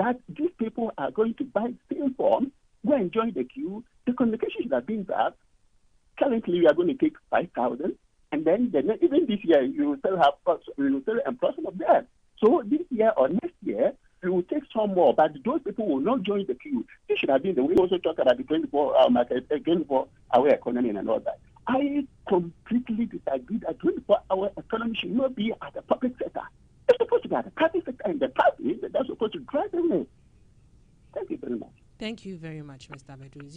that these people are going to buy the same form, go and join the queue. The communication should have been that currently we are going to take 5,000, and then even this year you will still employ some of them. So this year or next year we will take some more, but those people will not join the queue. This should have been the way we also talk about the 24-hour market, 24-hour economy and all that. I completely disagree that 24-hour economy should not be at the public sector. It's supposed to be at the private sector, and the private that's supposed to drive them. Thank you very much. Thank you very much, Mr. Bedouin.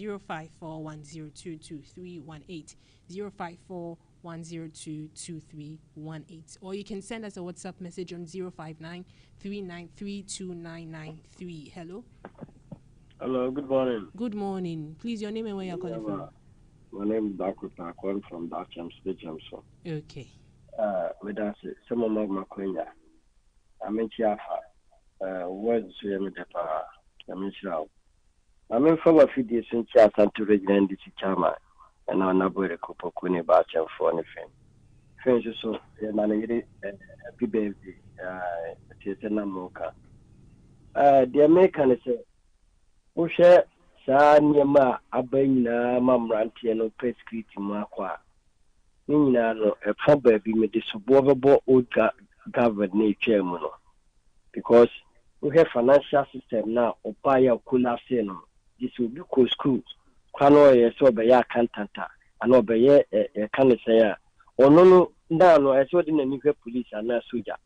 054-102-2318, 054-102-2318. Or you can send us a WhatsApp message on 059-393-2993. Hello? Hello, good morning. Good morning. Please, your name and where you're calling from. My name is Dakuta. I'm calling from Dacham State. Okay. With us, some of my Quenya. I'm in Chiafa. Words to me, I'm in Shroud. I'm in for a few days in Chiafa to regain this chama, and I'm not going to couple Queen Bacham for anything. French so, and I'm a baby, Tiana Moka. The American is a share. Saa nneɛma aba nyinaa ma mmeranteɛ no press security mu akɔ a ne nyinaa no ɛfa baabi mede soboɔ bɛbɔ old government na ɛtwa mu no because wohwɛ financial system na ɔbaeɛ a collapse no gye sɛ obi kɔ school kwa no ɔyɛ sɛ ɔbɛyɛ accountant a anaa ɔbɛyɛ ɛka ne sɛn a ɔno no ndaa no ɛsɛ ɔde n'ani hwɛ police anaa soja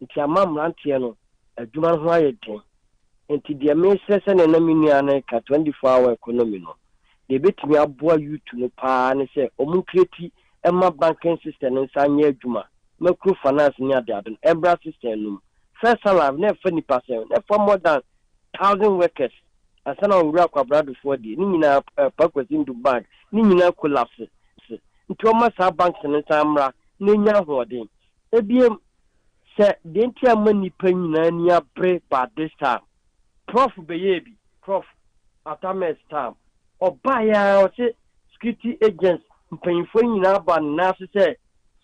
nti ama mmeranteɛ no adwuma ho ayɛ den. Nti the message na na miniane ka 24-hour economy no de betimi aboa youth no pa ne se omu create ema banking system nsa anya adwuma macro finance ni ade ebra system no first salary na fa ni percent na for more than 1,000 workers asana owura kwabrado for di ni nyina pakwasi ndu bank ni nyina collapse nti o ma sa banks nsa amra na nya hoden ebiem se de ntia mani pa nyina ni abre by this time. Prof Beyebi, Prof Atames Tam, or Baya or say security agents, paying for you now, but now say,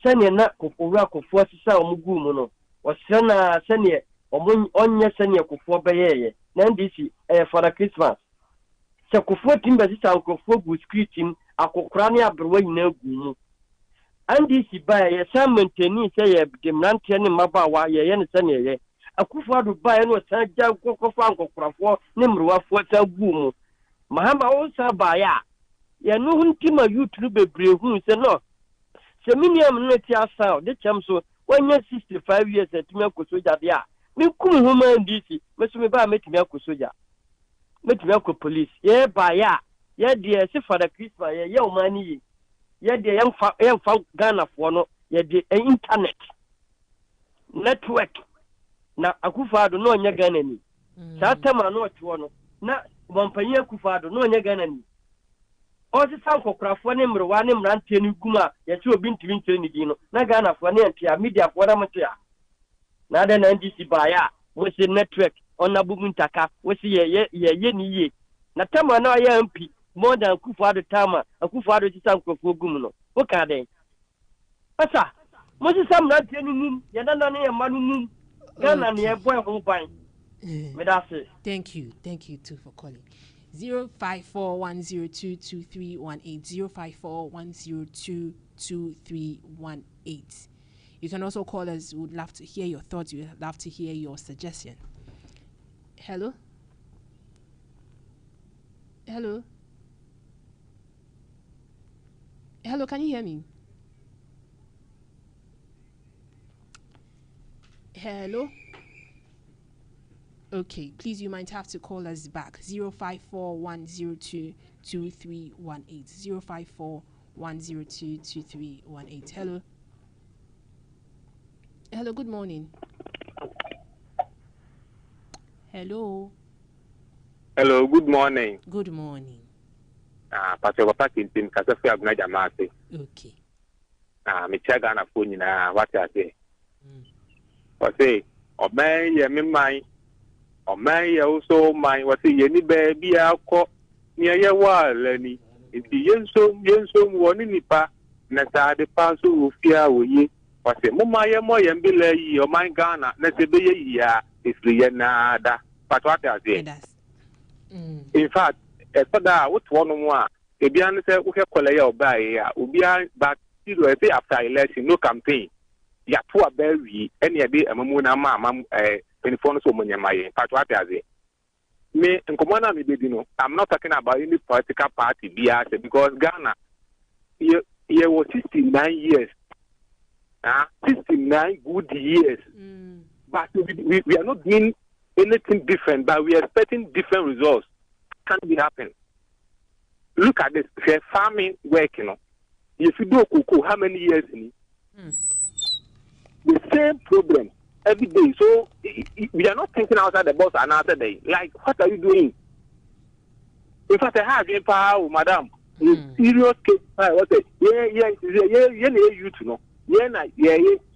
send your knack of Oracle for Mugumono, or Sena Senia, or on your senior for Baye, Nandisi, for the Christmas. So, for timber this uncle for good screeching, a cocrania brewe no gumu. And this by a salmon tenny say, the Mantian Mabawa, Yen Senia. Akufado buy no sanja kokofan kokofo ne mruwafo ta gumu mahamba onsa baya ya no huntima youth no bebre hu se no se miniam no ti asa de chamso wanya 65 years atimi akosoja de a me kum human DC meso me ba metimi akosoja metimi akop ye baya ye de se for the Christmas ye o mani ye de yam fa Ghana fo no ye de internet network na Akufado no nya Ghana ni saa tema no otewo no na bompanye Akufado no nya Ghana ni o se san kokkrafo ne mrewa ne mrante ne guma ye se obi ntimi ntire ni no na Ghana fo ne antia media fo na mtia na da na NDC baya wo se network ona bubu ntaka wo se ye ni ye na tema na ya MP more than Akufado tama Akufado ti san kokkrafo gum no wo ka den asa mo se sam mrante ni mum ye na na ye manu mum. Thank you too for calling. 054-102-2318, 054-102-2318. You can also call us. We would love to hear your thoughts. We would love to hear your suggestion. Hello? Hello? Hello, can you hear me? Hello? Okay, please, you might have to call us back. 054-102-2318. 054-102-2318. Hello? Hello, good morning. Hello? Hello, good morning. Good morning. Pastor Papa Kintin, Kasafi Abna Jamate. Okay. Michaga na phone na what I say. What say? Obey ye me mind. Obey ye also mind. What say ye ni baby ako near ye wall ni. Inti yenso woni nipa na sa de paso ofia wo ye. What say mama ye mo ye mbele yi o man Ghana na se be ye ya ifri ye nada. But what I say, in fact, a father, what one more, a bian say, we have color by Ubia, but still, say after election, no campaign. Ya poor berry, any day, a mamuna, mamma, telephone so many my part what I say. Me and Commander, I'm not talking about any political party, because Ghana, here was 69 years. 69 good years. But we are not doing anything different, but we are expecting different results. Can't be happen. Look at this. Farming work, If you do cocoa, how many years in it? The same problem every day. So we are not thinking outside the box another day. Like, what are you doing? In fact, I have a power, madam. Serious case. What say? Yeah, you to know. Yeah,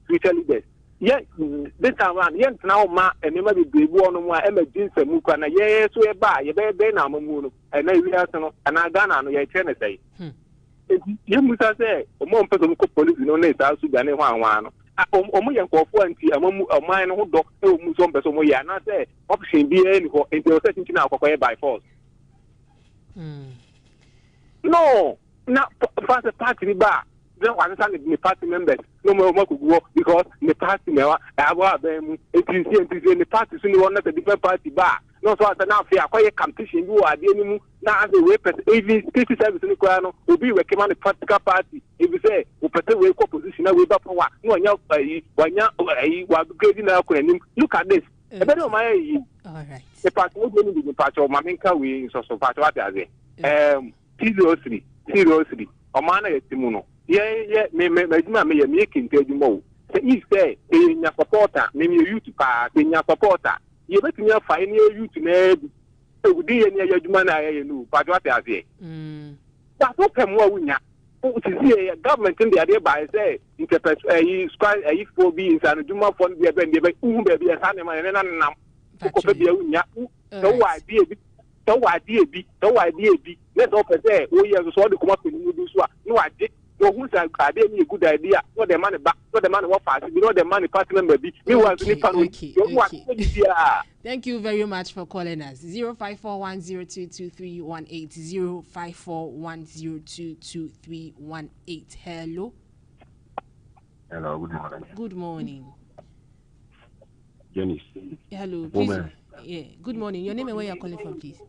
future leaders. Yeah, this time around, now, and you might be one of my emergency mukana. Yeah, so a bar, you better now, and then we are and I done on your channel say. You must say, a more person police, no, later, so than one. Omo for anti a mine who doctor Musom Besomoya, not say, option be any for into setting now for by force. No, not fast a party bar. Don't understand the party members. No more could go because the party now, I was them, it is in the party soon one at a different party bar. No, so as now, fair, quite a competition, you are the enemy. Now, as a weapon, even 50 service in the crown will be recommended practical party. If you say, we put away position, we back for what? No, you're grading our claim. Look at this. A better my all right. The party will be the party of Maminka, we so part what are they? Seriously, a man is Timono. Yeah, me making tell you more. Say, say, in your supporter, maybe you to pass in your supporter. You bet me a fine you to maybe. So, we did any of your man, I know, but what I say. That's what come more winner. To government in the idea by say, interpret a squad, a 4 beings and do more fun, be a baby, a son, and now. So idea be. Let's open there. We have to come up with new no idea. No, who's a good idea? Not the money back, not the money what fast. You know the money party member be. Thank you very much for calling us. 0541022318 0541022318. Hello. Hello, good morning. Good morning. Jenny. Hello, please. Yeah, good morning. Your name and where you're calling from, please.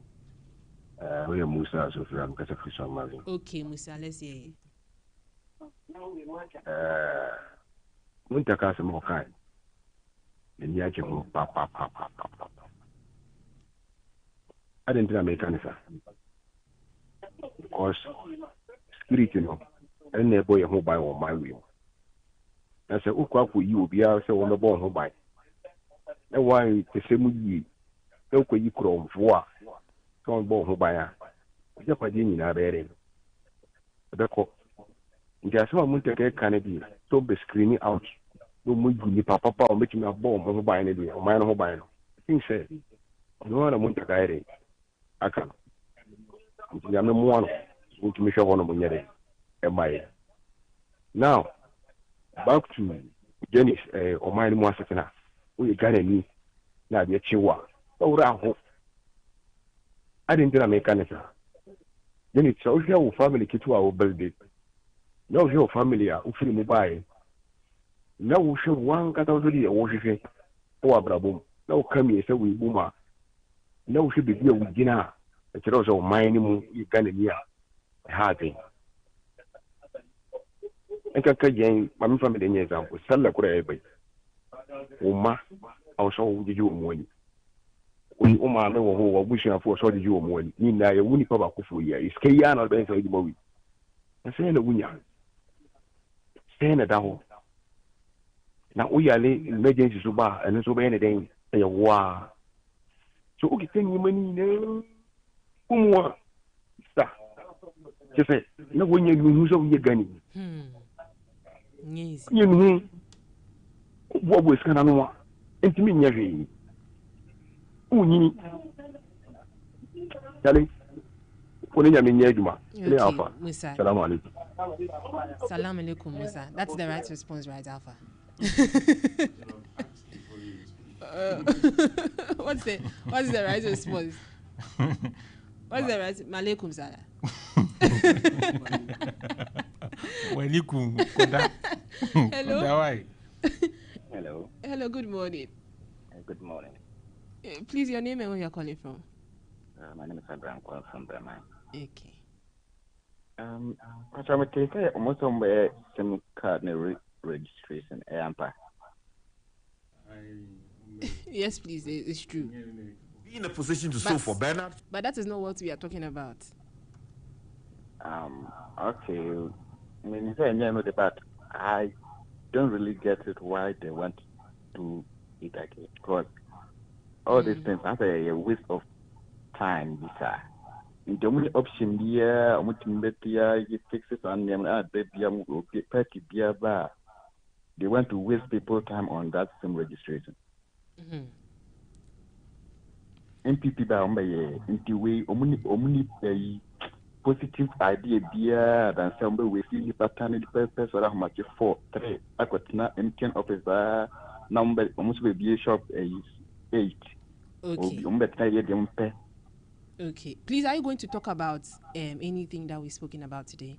We are Musa, so I'm going to okay, Musa, let's hear you. Winter Castle more kind. And yet you go, papa. I didn't make any sense. Because spirit, and a boy who buy on my wheel. I said, who you be out so on the bone who buy. And why the same ye? Don't you chrome for one bone who buy a Japadini are bearing. The court. Just one winter candy, so be screaming out. No more papa or making a bomb who buy any or mine who buy. Thing said, no one winter guide. I can. I'm no one who to make sure one of my buy. Now, back to Jenny's or mine more second. We got a knee. Now, the chihuahua. Oh, I didn't make anything. Then it's all your family to our birthday. No, your family are feeling mobile. Now we show one cat already a worship. Oh, Abraham. Now come here, so we boomer. Now should be here with dinner. It's also minimum you can hear. Hardly. And can my family in example, Salla Korea. Uma, also did you money. When Oma know who are wishing for so did you money. Nina, you wouldn't cover for you. It's Kayana, Ben, so you I say, the winner. Down. Now we are late emergency suba and so many things. Wow. So okay, send you money. Umwa. Just say, no when you lose of your gunning. Yes. You know what was going on? And to me, never. Uni. Darling. Okay, Musa. Salam alaikum. Salam alaikum, Musa. That's the right response, right, Alpha? What's the right response? What's the right? Malaikum salam. Hello. Hello. Hello. Good morning. Good morning. Please, your name and where you're calling from. My name is Abraham calling from Burma. Okay. I'm taking almost some SIM card registration. Alfa. Yes, please. It's true. Be in a position to sue for Bernard. But that is not what we are talking about. Okay. I mean, but I don't really get it why they want to do it again. Because all these things are a waste of time. In the only option here, you fix it on them. They want to waste people's time on that same registration. MPP ba into way omni positive idea beer than some way see pattern the purpose or how much 4-3 I got na MTN office number almost be shop 8. Okay. Okay. Please, are you going to talk about anything that we've spoken about today?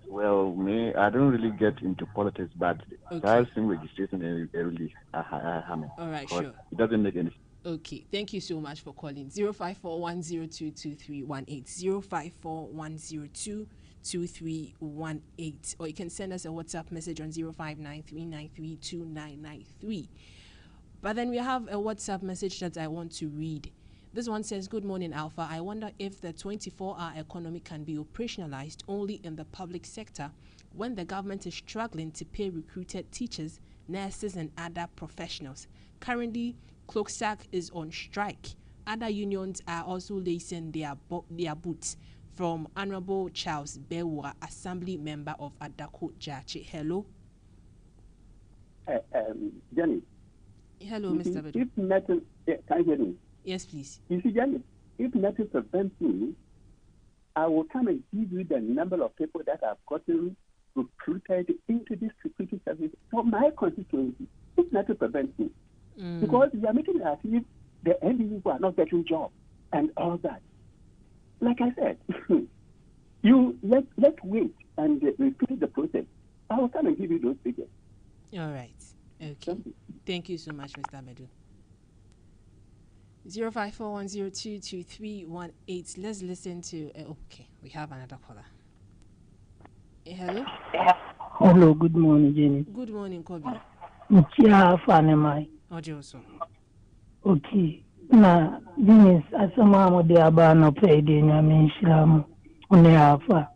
Well, I don't really get into politics, but that same registration is really all right, sure. It doesn't make any sense. Okay, thank you so much for calling. 054-102-2318, 054-102-2318, or you can send us a WhatsApp message on 0593932993. But then we have a WhatsApp message that I want to read. This one says, "Good morning, Alpha. I wonder if the 24-hour economy can be operationalized only in the public sector when the government is struggling to pay recruited teachers, nurses, and other professionals. Currently, Cloaksack is on strike. Other unions are also lacing their boots." From Honorable Charles Bewa, Assembly Member of Adako Jachi. Hello. Jenny. Hello, Mr. Bedu. If nothing, can you hear me? Yes, please. You see, Jenny, if nothing prevents me, I will come and give you the number of people that have gotten recruited into this security service for my constituency. If nothing prevents me. Because they are making it as if the NDU are not getting jobs and all that. Like I said, let's wait and repeat the process. I will come and give you those figures. All right. Okay. Thank you so much, Mr. Medu. 054-102-2318. Let's listen to. Okay, we have another caller. Hello. Hello. Good morning, Jenny. Good morning, Kobe. Okay. Na Dennis asama de aba no pay de nyame nhiramu one afa.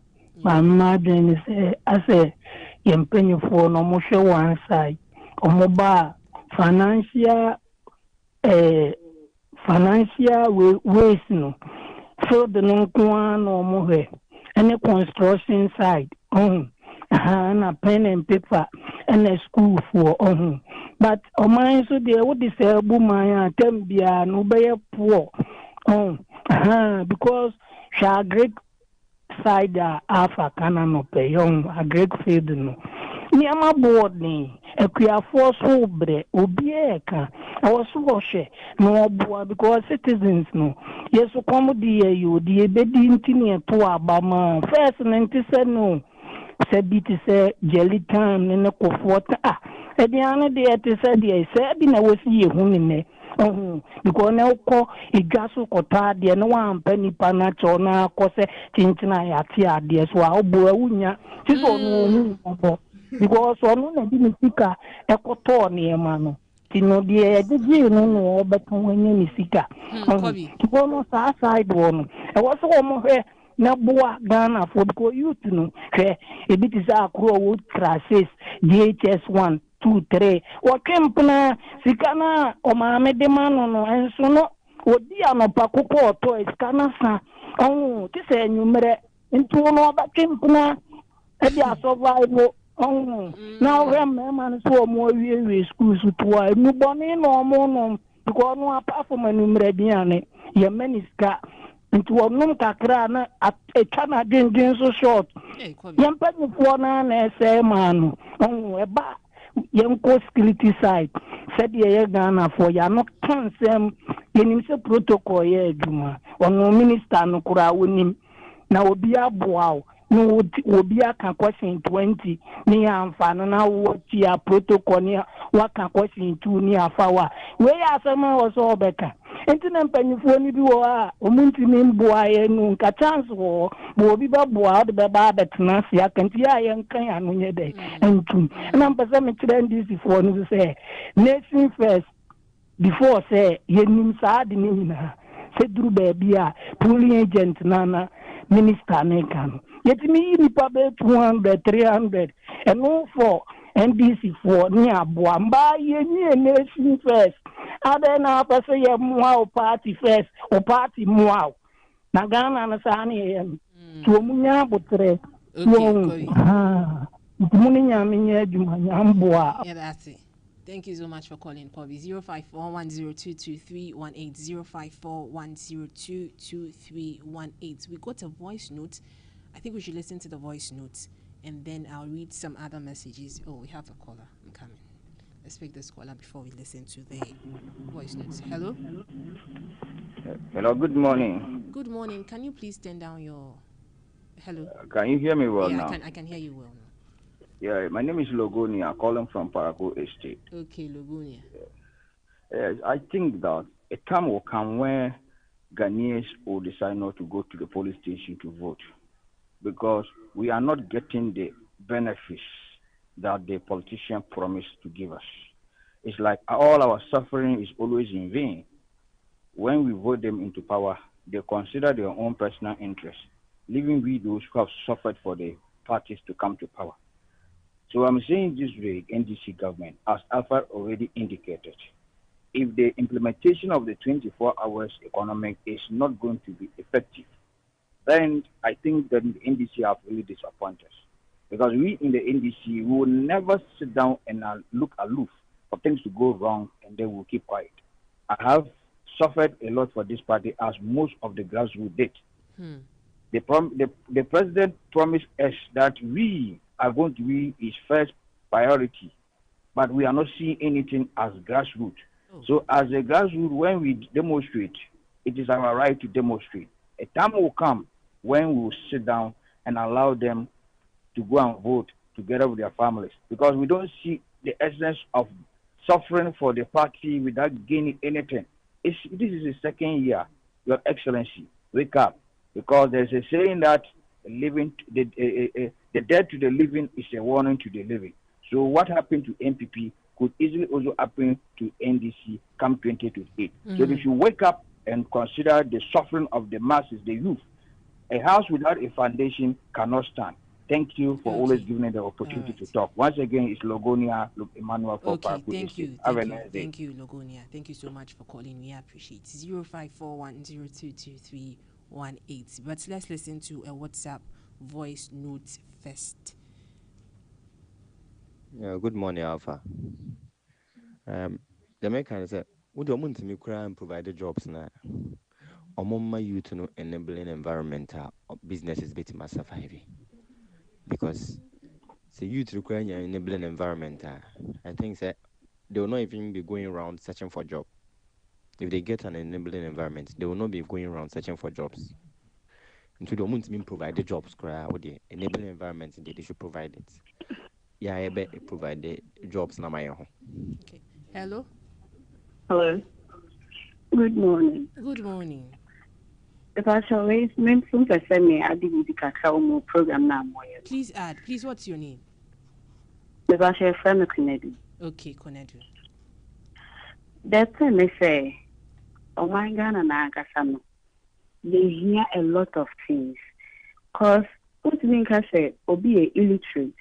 Ma madren say ase yempanyufo no mo hwe one side. Omoba financial ways no. So the no kwa no mo hwe. Any construction side. Na pen and paper and a school for but o man so there what is a woman atembia no be poor because she a great side Alfa kana no pay a great field no niama board ni ekua force obre obi eka I was washe no boa because citizens no yes come die you die bedi ntini to abama first 90 no said it is jelly time in a coffort. At the end of the day, said I was here, because now call a gas or cotard, and one penny panachona, cose, tintina, yatia, dear, so I'll buunya. Because on a didn't pick a cotor near mano. Tino, dear, did you know, but when you seek a almost outside one. I was almost here. Na boa Ghana for the youth no hwe e bit is akro wood classes DHS 1 2 3 o kempna sikana o maame de mano no enso no odi anopa kokọ to sikana sa ti se enwumere ntu no ba kempna e dia survive na o rem man so mo wie schools to a nu boni no mo no because no apart from enwumere diane ye meniska into one kakra na a chana din so short. Yampa ni fona na say man. Eba yenko security side said ye Ghana for ya no can sem yenim se protocol ye adwuma ono minister no kura wonim na obi aboa no obi aka question 20 ni amfa no na wo tia protocol ni waka question 2 ni afa wa we asema wo so obeka enti na mpanyifo ni bi wo a omunti ni mboa ye nu nka chance wo bo obi ba boa de be ba betena se aka nti ya ye nkan ya no nye de entum na mpese me kire ndisi fo no say nation first before say yenim sa de ni na se duru ba bia polling agent na minister ne kan yetimi nipa be 200 300 and no for NDC for ni aboa mba ye ni nation first ada na pese ye mua o party first o party mua na Ghana na sa ni ye to munya botre muni nya minya adwuma nya mboa. Yeah, that's it. Thank you so much for calling, Kobe. 05410223180, 05410223180. We got a voice note. I think we should listen to the voice notes, and then I'll read some other messages. Oh, we have a caller. I'm coming. Let's pick this caller before we listen to the voice notes. Hello? Hello, good morning. Good morning. Can you please turn down your... Hello? Can you hear me well now? I can hear you well now. Yeah, my name is Logonia, calling from Parago Estate. Okay, Logonia. Yes, I think that a time will come where Ghanaians will decide not to go to the police station to vote, because we are not getting the benefits that the politician promised to give us. It's like all our suffering is always in vain. When we vote them into power, they consider their own personal interests, leaving we those who have suffered for the parties to come to power. So I'm saying this way, NDC government, as Alfa already indicated, if the implementation of the 24 hours economic is not going to be effective, then I think that the NDC have really disappointed us. Because we in the NDC will never sit down and look aloof for things to go wrong and then we'll keep quiet. I have suffered a lot for this party, as most of the grassroots did. The president promised us that we are going to be his first priority, but we are not seeing anything as grassroots. So as a grassroots, when we demonstrate, it is our right to demonstrate. A time will come when we will sit down and allow them to go and vote together with their families, because we don't see the essence of suffering for the party without gaining anything. This is the second year. Your Excellency, wake up, because there's a saying that the dead to the living is a warning to the living. So what happened to MPP could easily also happen to NDC come 2028. So if you wake up and consider the suffering of the masses, the youth, a house without a foundation cannot stand. Thank you for always giving me the opportunity to talk. Once again, it's Logonia Emmanuel for Parago. Thank you, Logonia. Thank you so much for calling. We appreciate it. 0541022318. But let's listen to a WhatsApp voice note first. Good morning, Alpha. The American said, "Would you want to make and provide jobs now? Or more you to know enabling environmental businesses better survive, because the youth require an enabling environment. I think that they will not even be going around searching for jobs. If they get an enabling environment, they will not be going around searching for jobs. And to the moment to provide the jobs, with the enabling environment, they should provide it. Yeah, I bet provide the jobs na my home. Okay. Hello. Hello. Good morning. Good morning. If I shall raise mention to send me, I didn't more program now. Please add. Please, what's your name? If I shall friend Kennedy. Okay, Kennedy. That's when they say, oh my God, and I got some. They hear a lot of things. Because what do you think I say? Obi a illiterate.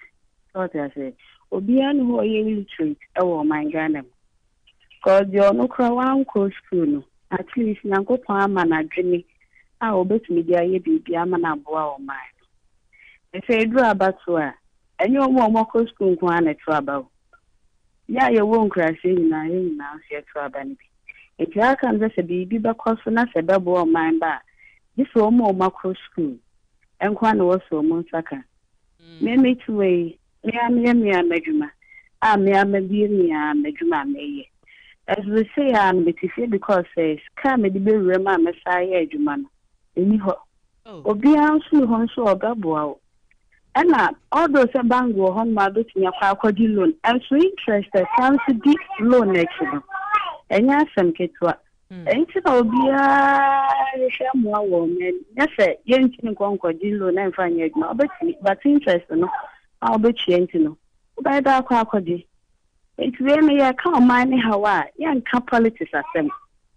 What I say? Obi an who are illiterate. Oh my God. Because you're no crown coach school. At least Nanko Palm and a dreamy. I will bet media ye be Biamana Boa mine. They say, draw about where. And you're more coach school one at trouble. Yeah, you won't crash in now, see a trouble. If you can just a baby, because for us a double of mine back. This was more macro school. And one was so Monsaka. Me to way. Me and Medjuma. me am a being medjuma me. As we say, I'm because says, come the bill rema messiah juman. Any ho. Obian su honso ogabo. And all those a bank go home, my bit in your faculty loan, and so interested, fancy deep loan next year. And yes, some kids what. And so be a more woman. Yes, young conquer loan and find it, but interest, no. I'll bet you, no. By that quacody. It's really a calm mind, how I young politics are them.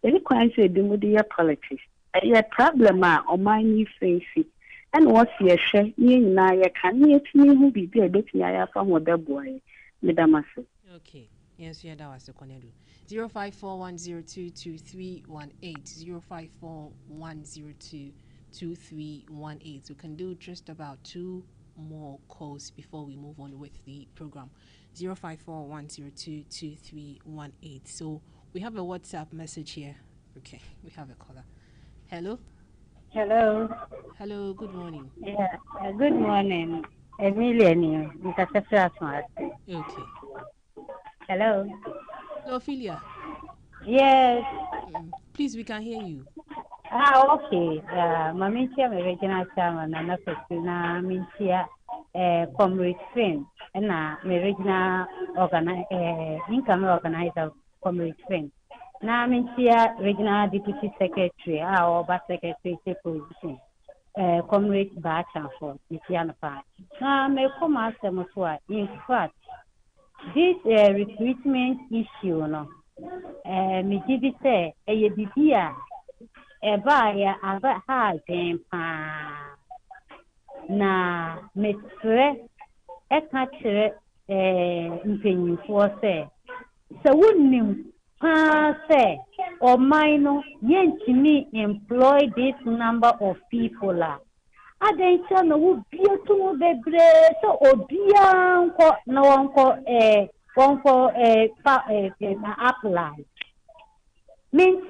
Any quite say, do with your politics. A problem on my new face. And what's your share? You and I can meet me who be a bit near from what the boy, Madame. Okay, yes, yeah, that was the corner. 05410222318 05410222318. We can do just about 2 more calls before we move on with the program. 05410222318. So we have a WhatsApp message here. Okay, we have a caller. Hello. Hello. Hello, good morning. Yeah, good morning. Emilia, okay. Hello. Hello, Ophelia. Yes. Please, we can hear you. Okay. Mamintia, my regional chairman, and Christina Mintia, Comrade Friend, and my regional income organizer, Comrade Friend. Now, Mintia, regional deputy secretary, our bus secretary, position. Comrade Batchan for Mitiana Park. Now, may come ask them in fact, this recruitment issue, no, me give it say, a bibia, a buyer, a hard game, na, me tre, a catcher, in for say, so wouldn't say, or minor, yen to me employ this number of people. I don't know who be to the bread, so Obian, no one for apply. Means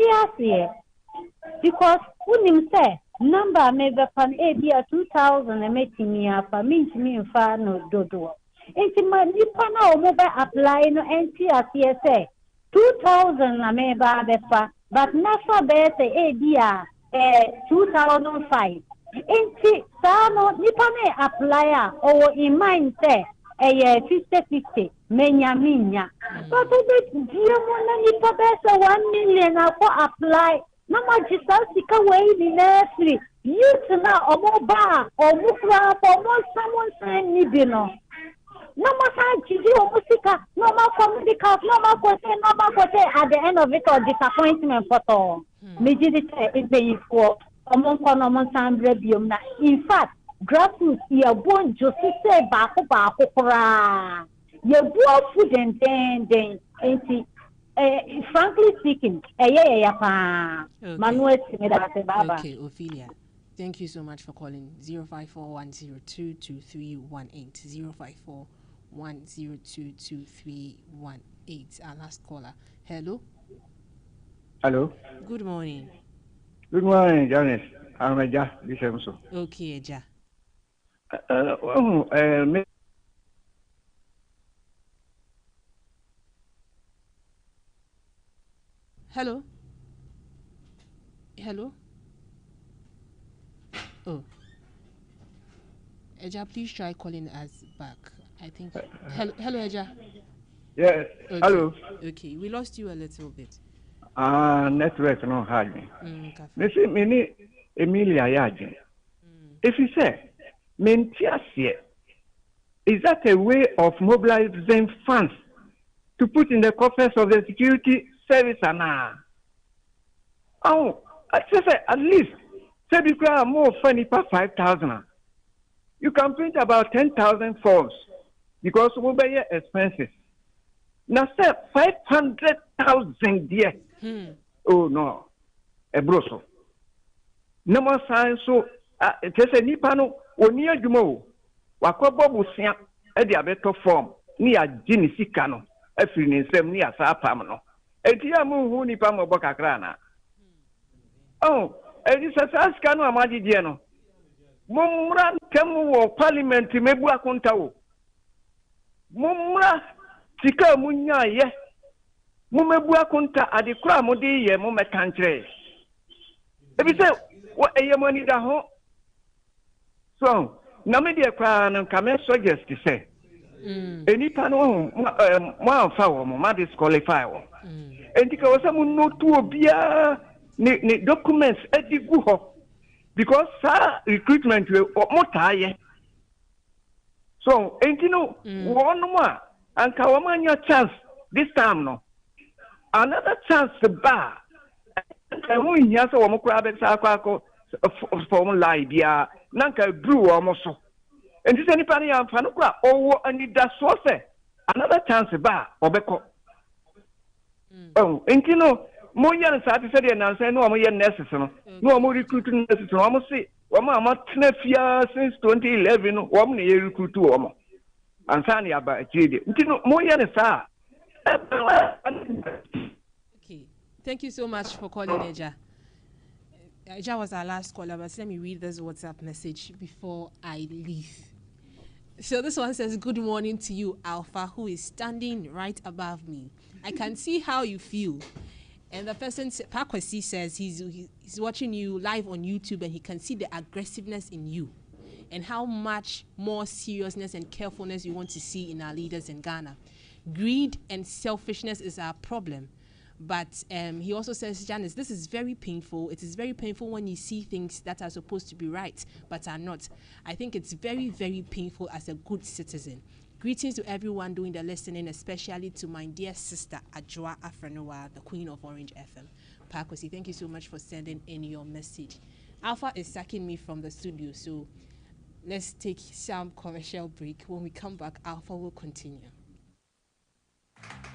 because wouldn't say, number maybe upon a year 2000 and making me up, means me and far no dodo. Into my Nipana or mobile apply no NTS 2000 na me ba befa but nafa be say e dia 2005 enti sano nipa me apply or in mind say 50-50 menya but the dia mo na nipa be say 1 million for apply na ma jisa sika we ni na free youth na omo ba omo kra omo someone sign ni bi no. No matter musica, no matter medical, no matter at the end of it or disappointment photo. Majority is being for among Sambrabium. In fact, grassroots your bone just say baku kra. Your boy food and then frankly speaking, Manuel Okay, Ophelia. Thank you so much for calling 05410222318 05410222318. Our last caller. Hello. Hello. Good morning. Good morning, Janice. I'm Eja. Okay, Eja. Hello. Hello. Oh. Eja, please try calling us back. I think. Hello, Eja. Yes. Okay. Hello. Okay, we lost you a little bit. Network no hard me. Listen, me Emilia Yaji. If you say, is that a way of mobilizing funds to put in the coffers of the security service? Oh, I say at least say because more funny per 5,000. You can print about 10,000 forms because mobile expenses. Now say 500,000 dear. Oh no, a broso. No more science so it is a nipano or near Jumo. Wakobo sian at the abeto form near Ginisicano, a free in some near Sapamano. A Tiamu Hunipamo Bocacrana. Oh, it is a Sascano Amadiano. Mumra Temu Parliament Mebua Contao. Mumra sika munya ye mumebu akunta adekura mudi ye mu mekantre ebi se eye money da ho so na me de kwa no ka me suggest say enipa no mo amfa wo mo ma disqualify wo entika wo se mu notu obia ni documents edigu ho because recruitment we mo taaye so entino one mo anka wo manya chance this time no another chance ba who nya so wo kura be sa akọ form lie bia nanka brew wo so enti se nipa ne amfa no kura owo ani da so se another chance ba obekọ enti no mo yan sa ti se de na se no mo yan nurses no mo recruit nurses no mo se wo ma tena fia since 2011 no wo mo ne recruit wo mo ansa ne aba chide enti no mo yan sa. Okay, thank you so much for calling, Eja. Eja was our last caller, but let me read this WhatsApp message before I leave. So this one says, good morning to you, Alpha, who is standing right above me. I can see how you feel. And the person, Pakwesi, says he's watching you live on YouTube and he can see the aggressiveness in you and how much more seriousness and carefulness you want to see in our leaders in Ghana. Greed and selfishness is our problem. But he also says, Janice, this is very painful. It is very painful when you see things that are supposed to be right, but are not. I think it's very, very painful as a good citizen. Greetings to everyone doing the listening, especially to my dear sister, Ajwa Afranoa, the Queen of Orange FM. Pakwesi, thank you so much for sending in your message. Alpha is sacking me from the studio, so let's take some commercial break. When we come back, Alpha will continue.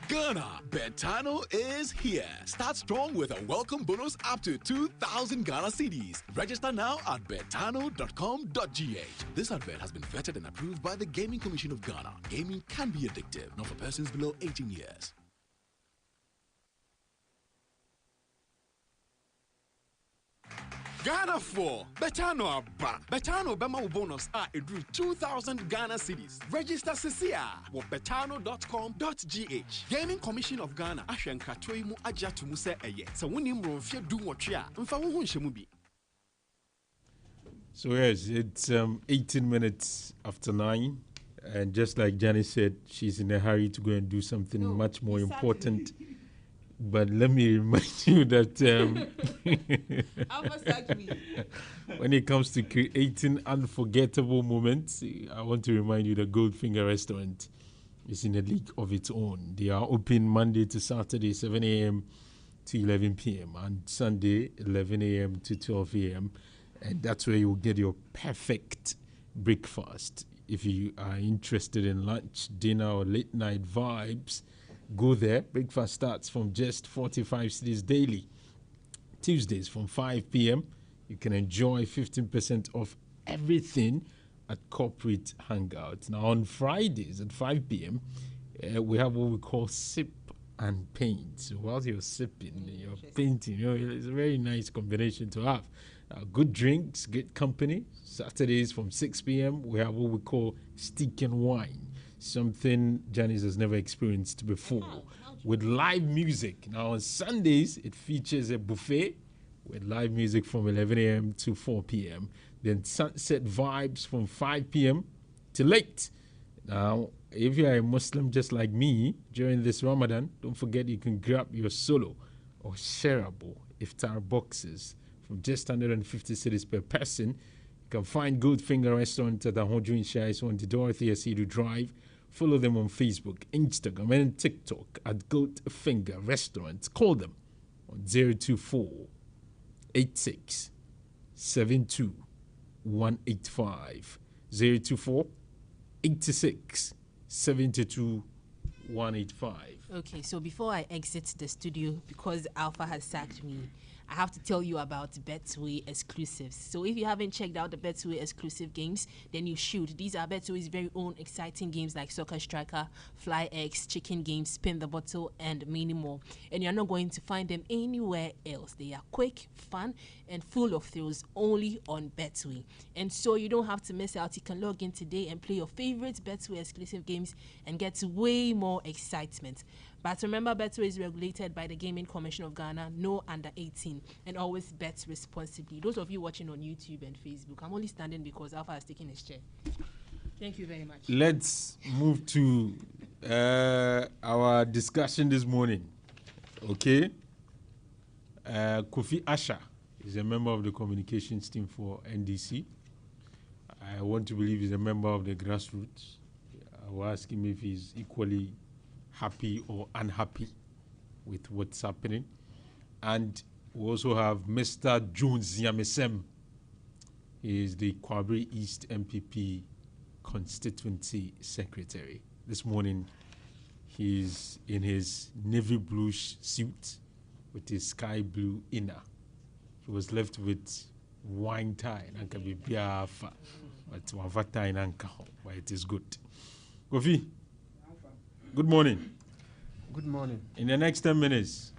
Ghana, Betano is here. Start strong with a welcome bonus up to 2,000 Ghana cedis. Register now at betano.com.gh. This advert has been vetted and approved by the Gaming Commission of Ghana. Gaming can be addictive, not for persons below 18 years. Ghana 4, Betano Abba. Betano Bema bonus it drew 2,000 Ghana cedis. Register Cecilia with betano.com.gh. Gaming Commission of Ghana, Ashenka Toimu Ajatumu se eye. So when you do what you are, So yes, it's 18 minutes after 9. And just like Janice said, she's in a hurry to go and do something much more important. But let me remind you that when it comes to creating unforgettable moments, I want to remind you that Goldfinger Restaurant is in a league of its own. They are open Monday to Saturday, 7 a.m. to 11 p.m. and Sunday, 11 a.m. to 12 a.m. And that's where you'll get your perfect breakfast. If you are interested in lunch, dinner, or late night vibes, go there. Breakfast starts from just 45 cedis daily. Tuesdays from 5 p.m. You can enjoy 15% off everything at corporate hangouts. Now on Fridays at 5 p.m. We have what we call sip and paint. So while you're sipping, you're painting. It's a very nice combination to have. Good drinks, good company. Saturdays from 6 p.m. we have what we call stick and wine. Something Janice has never experienced before, with live music. Now on Sundays, it features a buffet with live music from 11 a.m. to 4 p.m. Then sunset vibes from 5 p.m. to late. Now, if you are a Muslim just like me, during this Ramadan, don't forget you can grab your solo or shareable iftar boxes from just 150 cedis per person. You can find Goldfinger Restaurant at the Honjuin Shais on the Dorothy Asidu Drive. Follow them on Facebook, Instagram, and TikTok at Goldfinger Restaurant. Call them on 024 86 72 185. 024 86 72 185. Okay, so before I exit the studio, because Alpha has sacked me, I have to tell you about Betway exclusives. So if you haven't checked out the Betway exclusive games, then you should. These are Betway's very own exciting games like Soccer Striker, Fly X, Chicken Games, Spin the Bottle, and many more. And you're not going to find them anywhere else. They are quick, fun, and full of thrills only on Betway. And so you don't have to miss out. You can log in today and play your favorite Betway exclusive games and get way more excitement. But remember, Betway is regulated by the Gaming Commission of Ghana, no under 18, and always bet responsibly. Those of you watching on YouTube and Facebook, I'm only standing because Alfa has taken his chair. Thank you very much. Let's move to our discussion this morning. Okay? Kofi Asha is a member of the communications team for NDC. I want to believe he's a member of the grassroots. I will ask him if he's equally happy or unhappy with what's happening. And we also have Mr. Jones Yamesem. He is the Kwabre East MPP constituency secretary. This morning, he's in his navy blue suit with his sky blue inner. He was left with wine tie, but it is good. Kofi, good morning. Good morning. In the next 10 minutes,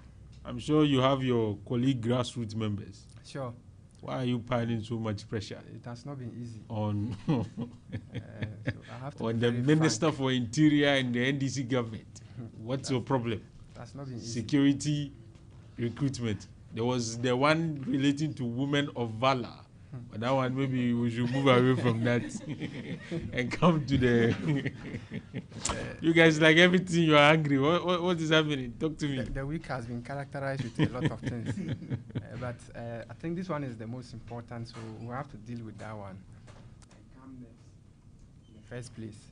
I'm sure you have your colleague grassroots members. Sure. Why are you piling so much pressure? It has not been easy. On, so I have to on the Minister for Interior and the NDC government. What's your problem? That's not been easy. Security recruitment. There was the one relating to women of valor. But that one, maybe we should move away from that and come to the... You guys like everything, you are angry. What is happening? Talk to me. The week has been characterized with a lot of things. But I think this one is the most important, so we have to deal with that one. Calmness in the first place.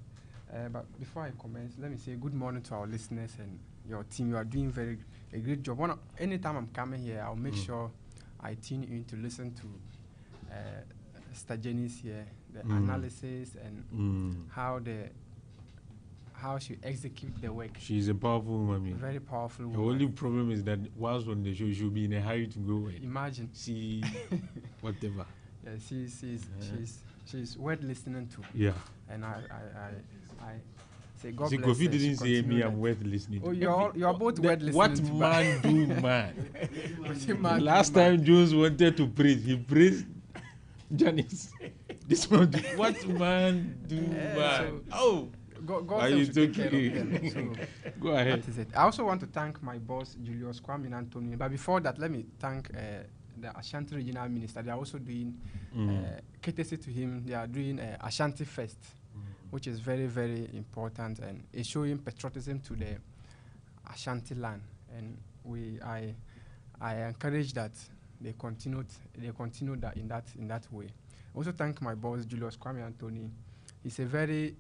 But before I commence, let me say good morning to our listeners and your team. You are doing a great job. Anytime I'm coming here, I'll make sure I tune in to listen to Mr. Jenny's here, the analysis and how she execute the work. She's a powerful woman. Very powerful woman. The only problem is that whilst on the show, she'll be in a hurry to go in. Imagine. See, whatever. Yeah, she's worth listening to. Yeah. And I say God bless Kofi her. didn't say me, I'm worth listening to. Oh, you're both worth listening what to. What man do, man? Last time Jones wanted to praise, he praised Janice. This one, what man do, man? God should take care of them. So go ahead. That is it. I also want to thank my boss, Julius Kwame Anthony. But before that, let me thank the Ashanti Regional Minister. They are also doing courtesy to him. They are doing Ashanti Fest, which is very, very important, and it's showing patriotism to the Ashanti land. And I encourage that they continue that in that way. I also thank my boss, Julius Kwame Anthony. He's a very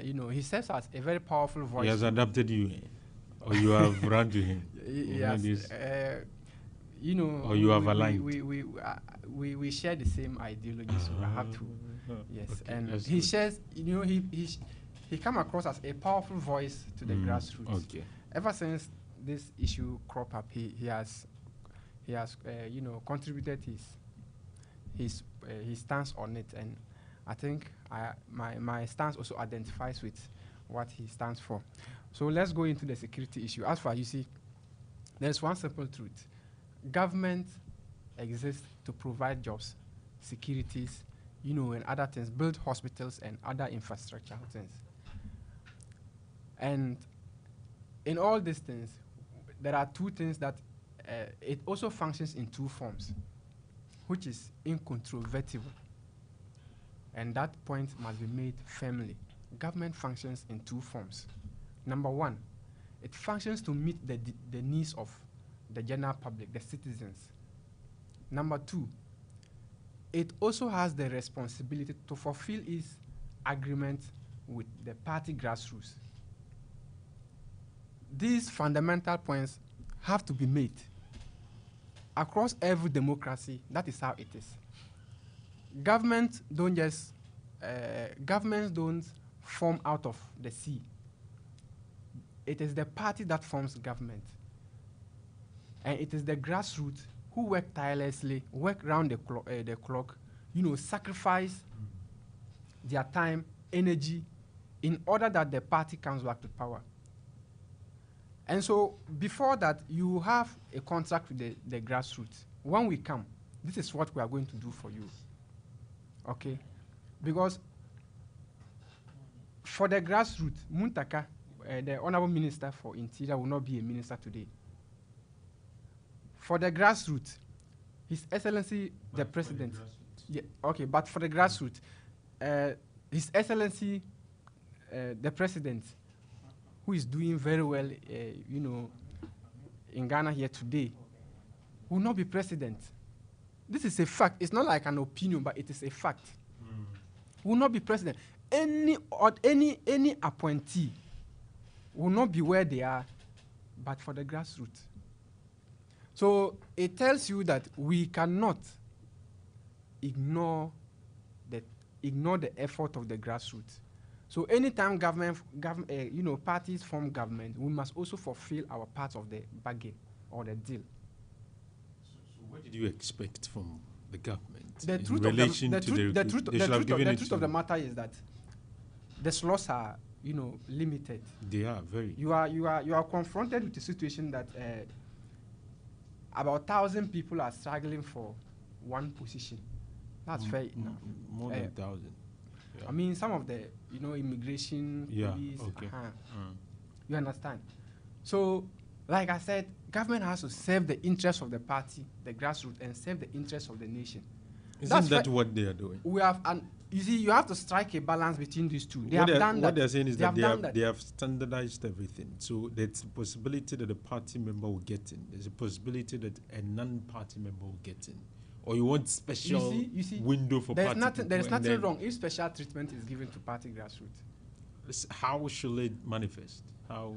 he serves as a very powerful voice. He has adapted you, or you have run to him. Yes, or you have aligned. We share the same ideology, so I have to. Yes, okay, and he shares. He come across as a powerful voice to the grassroots. Okay. Ever since this issue crop up, he has contributed his stance on it, and I think my stance also identifies with what he stands for. So let's go into the security issue. As far as you see, there's one simple truth: government exists to provide jobs, securities, and other things, build hospitals and other infrastructure things. And in all these things, there are two things that it also functions in two forms, which is incontrovertible. And that point must be made firmly. Government functions in two forms. Number one, it functions to meet the needs of the general public, the citizens. Number two, it also has the responsibility to fulfill its agreement with the party grassroots. These fundamental points have to be made. Across every democracy, that is how it is. Governments don't form out of the sea. It is the party that forms government. And it is the grassroots who work tirelessly, work round the clock, sacrifice their time, energy, in order that the party comes back to power. And so before that, you have a contract with the grassroots. When we come, this is what we are going to do for you. Okay? Because for the grassroots, Muntaka, the Honorable Minister for Interior, will not be a minister today. For the grassroots, His Excellency the President. Yeah, okay, but for the grassroots, His Excellency the President, who is doing very well, in Ghana here today, will not be president. This is a fact. It's not like an opinion, but it is a fact. Will not be president. Any appointee will not be where they are, but for the grassroots. So it tells you that we cannot ignore the effort of the grassroots. So anytime parties form government, we must also fulfill our part of the bargain or the deal. So what did you expect from the government the in truth relation of the truth of the matter is that the slots are, limited. They are very. You are confronted with a situation that about 1,000 people are struggling for one position. That's fair enough. More than 1,000. Yeah. I mean, some of the, immigration, police, okay. You understand? So, like I said, government has to serve the interests of the party, the grassroots, and serve the interests of the nation. Isn't that what they are doing? We have, you see, you have to strike a balance between these two. They have done that. What they're saying is that they have standardized everything. So there's a possibility that a party member will get in. There's a possibility that a non-party member will get in. Or you want special window for party people. There is nothing wrong if special treatment is given to party grassroots. How should it manifest? How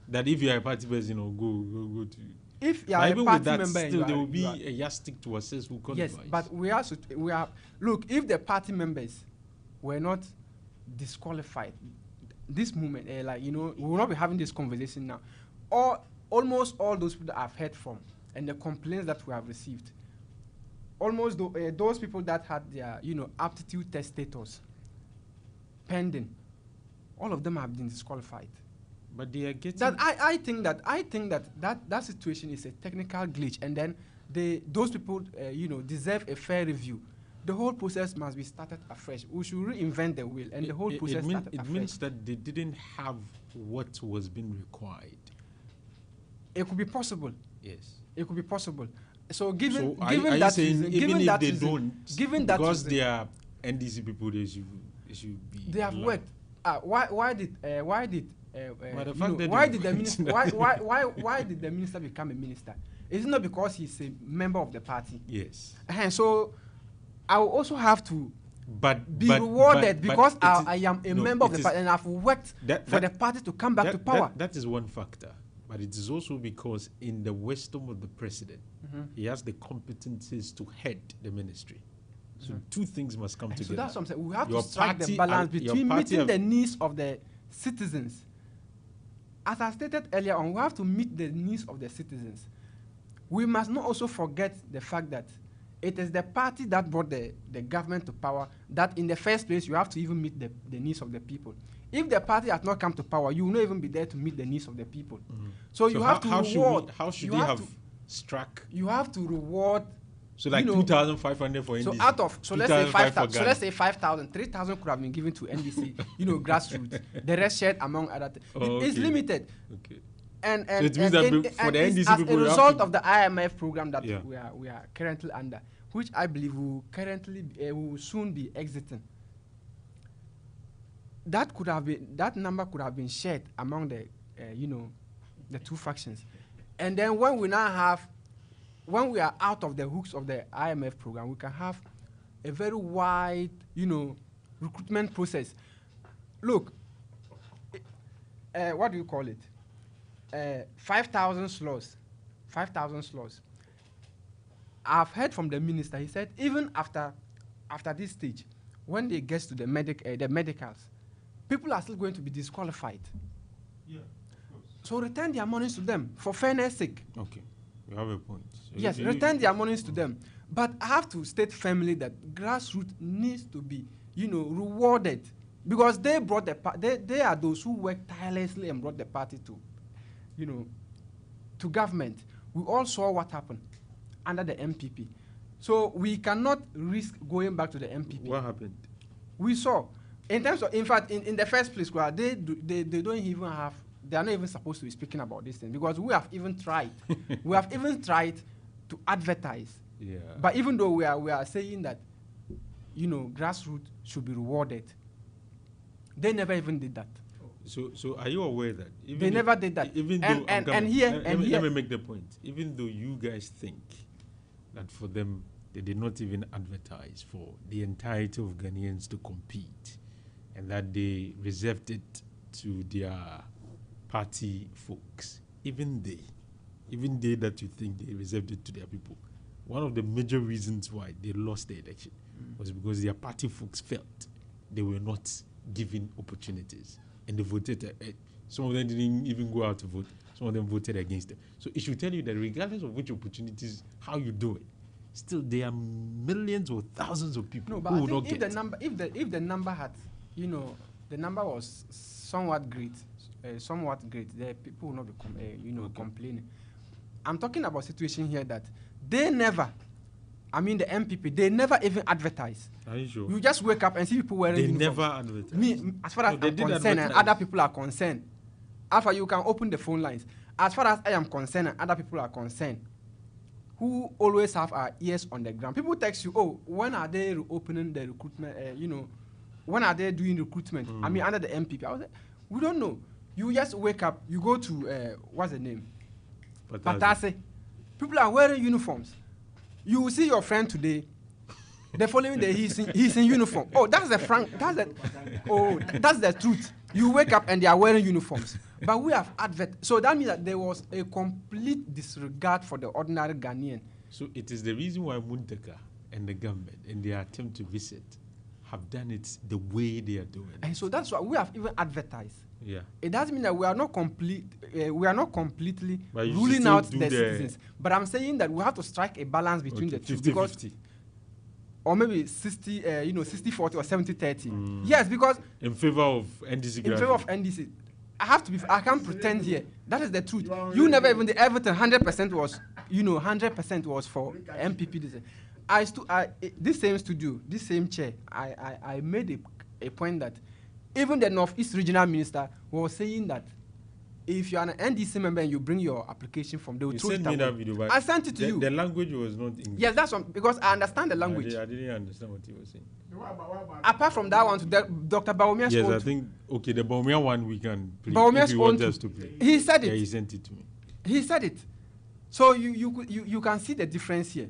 that if you are a party person, go to. If you are a party member, still there will be a yardstick to assess who qualifies. Yes, but we are. Look, if the party members were not disqualified, this moment, we will not be having this conversation now. Or almost all those people that I've heard from and the complaints that we have received, almost those people that had their aptitude test status pending, all of them have been disqualified. But they are getting that. I think that situation is a technical glitch, and then those people deserve a fair review. The whole process must be started afresh. We should reinvent the wheel, and the whole process started afresh. It means that they didn't have what was being required. It could be possible. Yes, it could be possible. So given that reason, because they are NDC people, they should be. They have worked. Why did the minister become a minister? Is it not because he's a member of the party? Yes. And so I will also have to be rewarded because I am a member of the party and I've worked for the party to come back to power. That is one factor. But it is also because in the wisdom of the president, he has the competencies to head the ministry. So two things must come together. So that's what I'm saying. We have to strike the balance between meeting the needs of the citizens. As I stated earlier on, we have to meet the needs of the citizens. We must not also forget the fact that it is the party that brought the government to power that in the first place you have to even meet the needs of the people. If the party has not come to power, you will not even be there to meet the needs of the people. So you have to reward. How should we have struck? You have to reward. So like 2,500 for NDC. So let's say 5,000. So let's say 5,000. 3,000 could have been given to NDC. Grassroots. The rest shared among other things. It's limited. Okay. And so it means that for the NDC as people, a result of the IMF program that we are currently under, which I believe will soon be exiting. That number could have been shared among the two factions, and then when we are out of the hooks of the IMF program, we can have a very wide recruitment process. Look, what do you call it? 5,000 slots. 5,000 slots. I've heard from the minister. He said even after this stage, when they get to the medicals, people are still going to be disqualified. Yeah, of course. So return their monies to them for fairness sake. Okay. You have a point. So yes, return their monies to them. But I have to state firmly that grassroots needs to be, rewarded, because they brought they are those who worked tirelessly and brought the party to, to government. We all saw what happened under the MPP. So we cannot risk going back to the MPP. What happened? We saw, in terms of, in fact, in the first place, they don't even have, they are not even supposed to be speaking about this thing, because we have even tried to advertise. Yeah. But even though we are saying that, grassroots should be rewarded, they never even did that. So are you aware that they never did that? Even and though let me make the point. Even though you guys think that for them they did not even advertise for the entirety of Ghanaians to compete, and that they reserved it to their party folks, even they that you think they reserved it to their people, one of the major reasons why they lost the election was because their party folks felt they were not given opportunities, and they voted. Some of them didn't even go out to vote. Some of them voted against them. So it should tell you that regardless of which opportunities, how you do it, still there are millions or thousands of people but who I will think not if get. the number had, the number was somewhat great, the people will not be complaining. I'm talking about situation here that they never, the MPP, they never even advertise. Are you sure? You just wake up and see people wearing uniforms. They never advertise. Me, as far as I'm concerned, and other people are concerned. Alpha, you can open the phone lines. As far as I am concerned and other people are concerned, who always have our ears on the ground. People text you, oh, when are they opening the recruitment? When are they doing recruitment? Under the MPP. I was like, we don't know. You just wake up, you go to, what's the name? Patase. People are wearing uniforms. You will see your friend today. The following day, he's in uniform. Oh, that's the truth. You wake up and they are wearing uniforms. But we have so that means that there was a complete disregard for the ordinary Ghanaian. So it is the reason why Muntaka and the government, in their attempt to visit, have done it the way they are doing it. And so that's why we have even advertised. Yeah. It doesn't mean that we are not completely ruling out the citizens. But I'm saying that we have to strike a balance between the two. 50-50. Or maybe 60-40 or 70-30. Yes, because in favor of NDC. In favor of NDC. I can't pretend here. That is the truth. You never even the Everton 100% was, 100% was for MPP. This same studio, this same chair, I made a point that even the Northeast Regional Minister was saying that if you are an NDC member and you bring your application form, they will throw it away. That video, but I sent it to you. The language was not English. Yes, that's one, because I understand the language. I didn't understand what he was saying. Apart from that one, to Dr. Baomia's yes, own. I think, okay, the Baumia one we can play. Baomia's if you own want us to play. He said it. Yeah, he sent it to me. He said it. So you can see the difference here.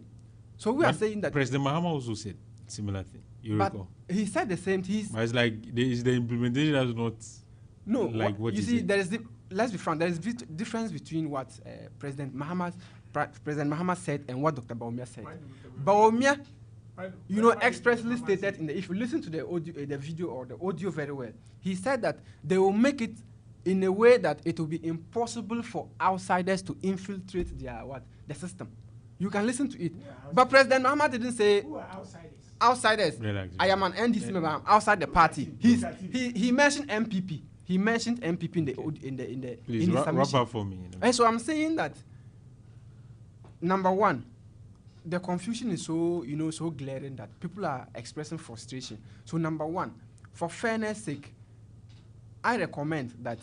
So we are saying that President Mahama also said similar thing. You recall? He said the same thing. But it's like the implementation that's not like what you see. There is let's be frank. There is difference between what President Mahama said and what Dr. Baumia said. Baumia, expressly stated if you listen to the audio, the video or the audio very well, he said that they will make it in a way that it will be impossible for outsiders to infiltrate the system. You can listen to it. But President Mahama didn't say outsiders. Relax. I am an NDC member. I'm outside the party. He mentioned MPP. He mentioned MPP in the Please in his wrap up for me. And so I'm saying that number one, the confusion is so glaring that people are expressing frustration. So number one, for fairness' sake, I recommend that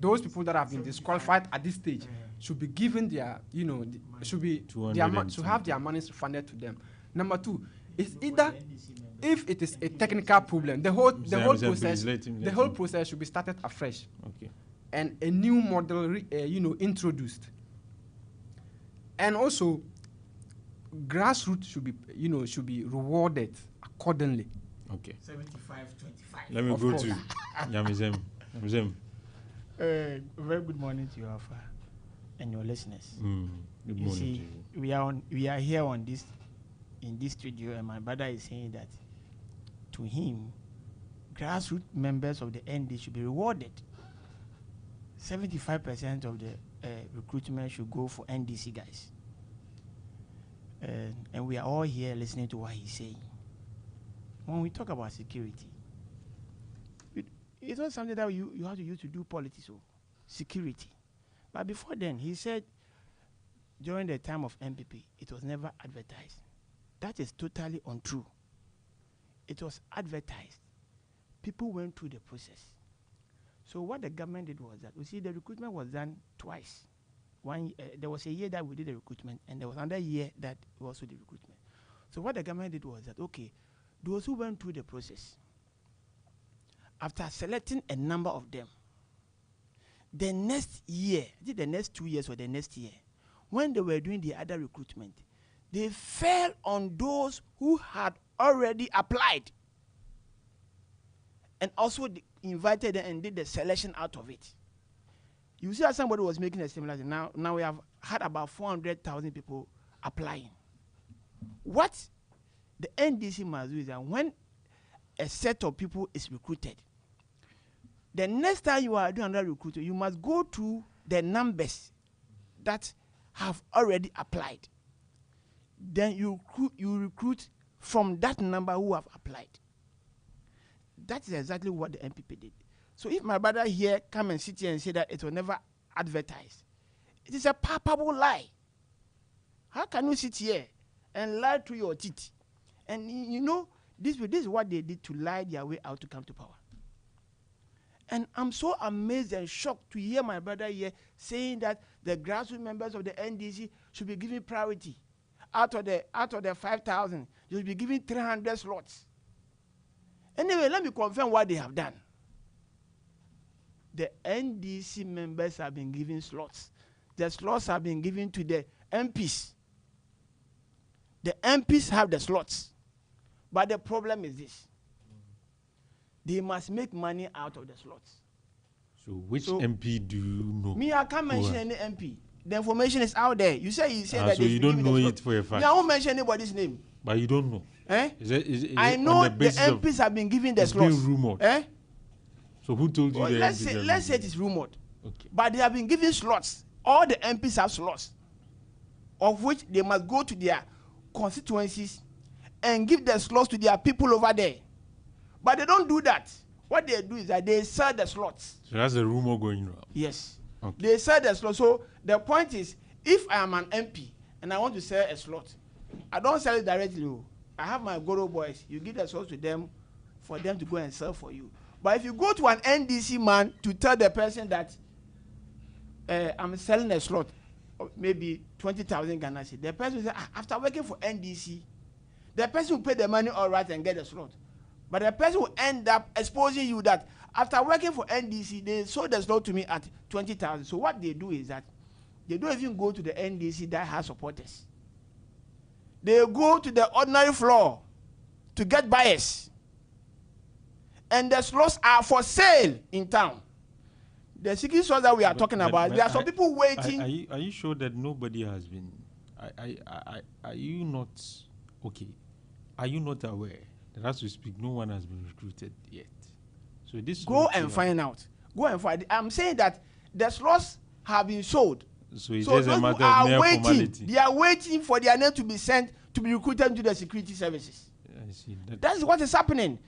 those people that have been disqualified at this stage should be given their, should have their monies refunded to them. Number two, it's either if it is a technical problem, the whole process should be started afresh. Okay. And a new model, introduced. And also, grassroots should be rewarded accordingly. Okay. 75-25. Let me go to Yamizem. Very good morning to you, Alpha, and your listeners. Good you morning see, to you. We are here in this studio, and my brother is saying that to him, grassroots members of the ND should be rewarded. 75% of the recruitment should go for NDC guys. And we are all here listening to what he's saying. When we talk about security, it's not something that you have to use to do politics or security. But before then, he said during the time of MPP, it was never advertised. That is totally untrue. It was advertised. People went through the process. So what the government did was that, you see, the recruitment was done twice. There was a year that we did the recruitment, and there was another year that we also did recruitment. So what the government did was that, okay, those who went through the process, after selecting a number of them, the next year, the next 2 years or the next year, when they were doing the other recruitment, they fell on those who had already applied and also invited them and did the selection out of it. You see that somebody was making a similar thing. Now we have had about 400,000 people applying. What the NDC must do is that when a set of people is recruited, the next time you are doing another recruitment, you must go to the numbers that have already applied. Then you recruit from that number who have applied. That is exactly what the MPP did. So if my brother here come and sit here and say that it was never advertised, it is a palpable lie. How can you sit here and lie through your teeth? And you know, this is what they did to lie their way out to come to power. And I'm so amazed and shocked to hear my brother here saying that the grassroots members of the NDC should be given priority. Out of the 5,000, they should be given 300 slots. Anyway, let me confirm what they have done. The NDC members have been given slots. The slots have been given to the MPs. The MPs have the slots. But the problem is this. They must make money out of the slots. So which MP do you know? Me, I can't mention any MP. The information is out there. You say that. So you don't know it for a fact. Me, I won't mention anybody's name. But you don't know. Eh? Is I know the MPs have been given the slots. It's being rumored. Eh? So who told you? Let's say it is rumored. Okay. But they have been given slots. All the MPs have slots, of which they must go to their constituencies and give the slots to their people over there. But they don't do that. What they do is that they sell the slots. So that's a rumor going around. Yes. Okay. They sell the slots. So the point is, if I am an MP and I want to sell a slot, I don't sell it directly. I have my Goro boys. You give the slots to them for them to go and sell for you. But if you go to an NDC man to tell the person that I'm selling a slot, maybe 20,000 Ghana cedis, the person will say, after working for NDC, the person will pay the money all right and get the slot. But the person will end up exposing you that after working for NDC, they sold the slot to me at 20,000. So what they do is that they don't even go to the NDC that has supporters. They go to the ordinary floor to get buyers. And the slots are for sale in town. The secret slots that we are talking about, there are some people waiting. Are you sure that nobody has been? Are you not okay? Are you not aware that as we speak, no one has been recruited yet? So this go and find out. Go and find. I'm saying that the slots have been sold. So it's just a matter of mere formality. They are waiting for their name to be sent to be recruited into the security services. I see. That's what is happening.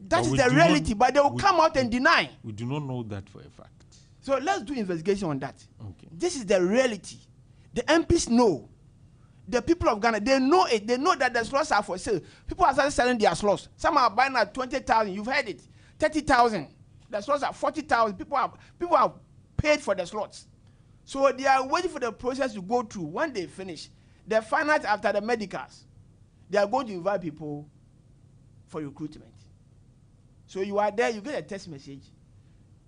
That is the reality, but they will come out and deny. We do not know that for a fact. So let's do investigation on that. Okay. This is the reality. The MPs know. The people of Ghana, they know it. They know that the slots are for sale. People are starting selling their slots. Some are buying at 20,000. You've heard it. 30,000. The slots are 40,000. People have paid for the slots. So they are waiting for the process to go through. When they finish, they find out after the medicals, they are going to invite people for recruitment. So you are there, you get a text message,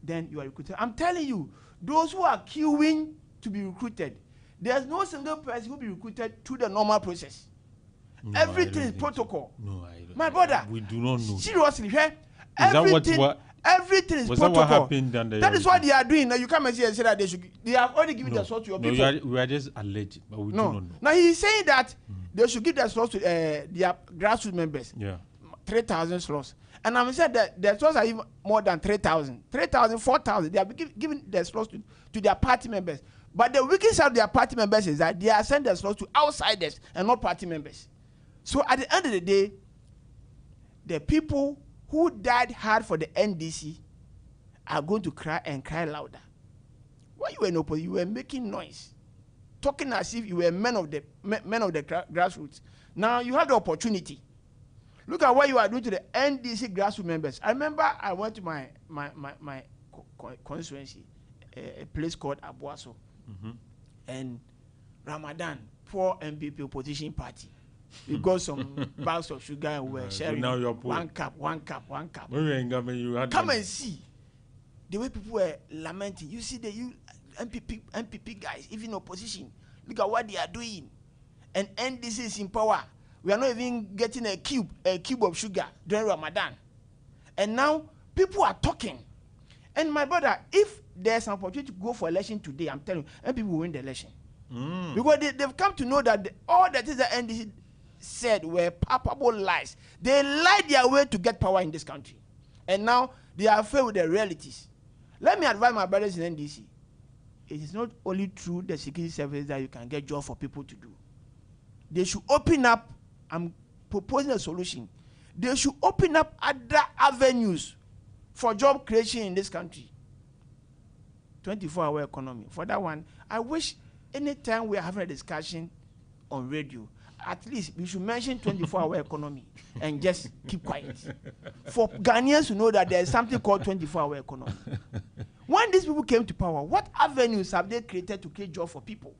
then you are recruited. I'm telling you, those who are queuing to be recruited, there's no single person who will be recruited through the normal process. No, everything is protocol. So. No, I don't. My brother, we do not know. Seriously, hey? Everything is was protocol. That what happened? That is what they are doing. Now you come and say that they have already given the slot to your people. We are just alleged, but we do not know. Now he is saying that they should give the slots to their grassroots members. Yeah. 3,000 slots. And I'm saying that the slots are even more than 3,000. 3,000, 4,000. They are giving the slots to their party members. But the wicked side of their party members is that they are sending laws to outsiders and not party members. So at the end of the day, the people who died hard for the NDC are going to cry and cry louder. When you were in opposition, you were making noise, talking as if you were men of the grassroots. Now you have the opportunity. Look at what you are doing to the NDC grassroots members. I remember I went to my constituency, a place called Abuaso, and Ramadan, poor MPP opposition party. We got some bags of sugar and we were sharing. So now you're poor. One cup. When you in government, you had come and see the way people were lamenting. You see the MPP guys, even opposition. Look at what they are doing, and NDC is in power. We are not even getting a cube of sugar during Ramadan, and now people are talking. And my brother, if there's an opportunity to go for election today, I'm telling you, MPP will win the election because they've come to know that all that is the NDC said were palpable lies. They lied their way to get power in this country, and now they are afraid with the realities. Let me advise my brothers in NDC. It is not only through the security service that you can get job for people to do. They should open up. I'm proposing a solution. They should open up other avenues for job creation in this country. 24-hour economy. For that one, I wish anytime we are having a discussion on radio, at least we should mention 24-hour economy and just keep quiet. For Ghanaians to know that there is something called 24-hour economy. When these people came to power, what avenues have they created to create jobs for people?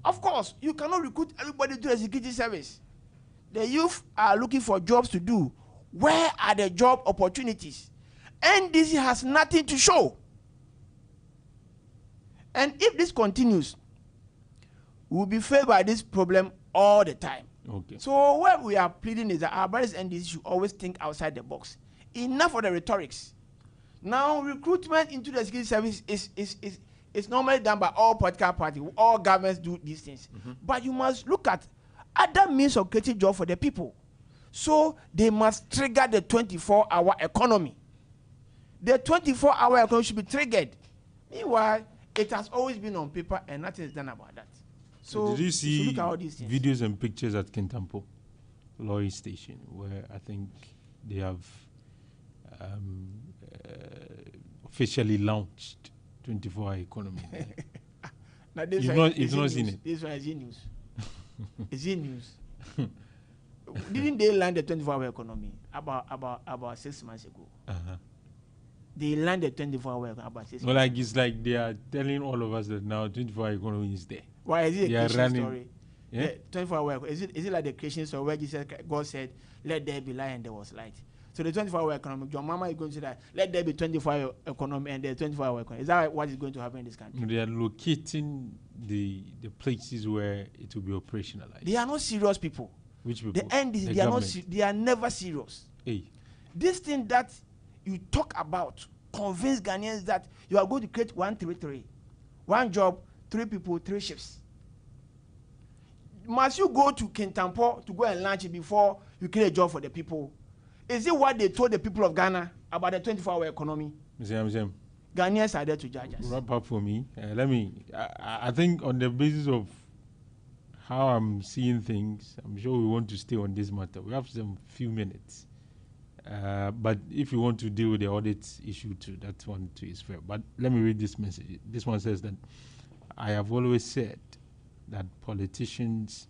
Of course, you cannot recruit everybody to the security service. The youth are looking for jobs to do. Where are the job opportunities? NDC has nothing to show. And if this continues, we will be faced by this problem all the time. Okay. So what we are pleading is that our brothers NDC should always think outside the box. Enough of the rhetorics. Now, recruitment into the security service is normally done by all political parties. All governments do these things. But you must look at other means of creating jobs for the people. So they must trigger the 24-hour economy. The 24-hour economy should be triggered. Meanwhile, it has always been on paper and nothing is done about that. So did you see look at all these things. Videos and pictures at Kintampo Lorry Station where I think they have officially launched 24-hour economy? Now you've not seen it. This one is news. It's news. Didn't they land the 24-hour economy about 6 months ago? They landed 24-hour economy about 6 months. No, like it's like they are telling all of us that now 24-hour economy is there. Why is it a creation story? Yeah? 24-hour is it like the creation story where God said, "Let there be light," and there was light. So the 24-hour economy, John Mama is going to say that let there be 24-hour economy and the 24-hour economy. Is that what is going to happen in this country? They are locating the places where it will be operationalized. They are not serious people. Which people? The end is they are not. They are never serious. Hey. This thing that you talk about convince Ghanaians that you are going to create 133, one job, 3 people, 3 shifts. Must you go to Kintampo to go and launch it before you create a job for the people? Is it what they told the people of Ghana about the 24-hour economy? Ghanaians are there to judge us. Wrap up for me. I think on the basis of how I'm seeing things, I'm sure we want to stay on this matter. We have some few minutes. But if you want to deal with the audit issue too, that one too is fair. But let me read this message. This one says that I have always said that politicians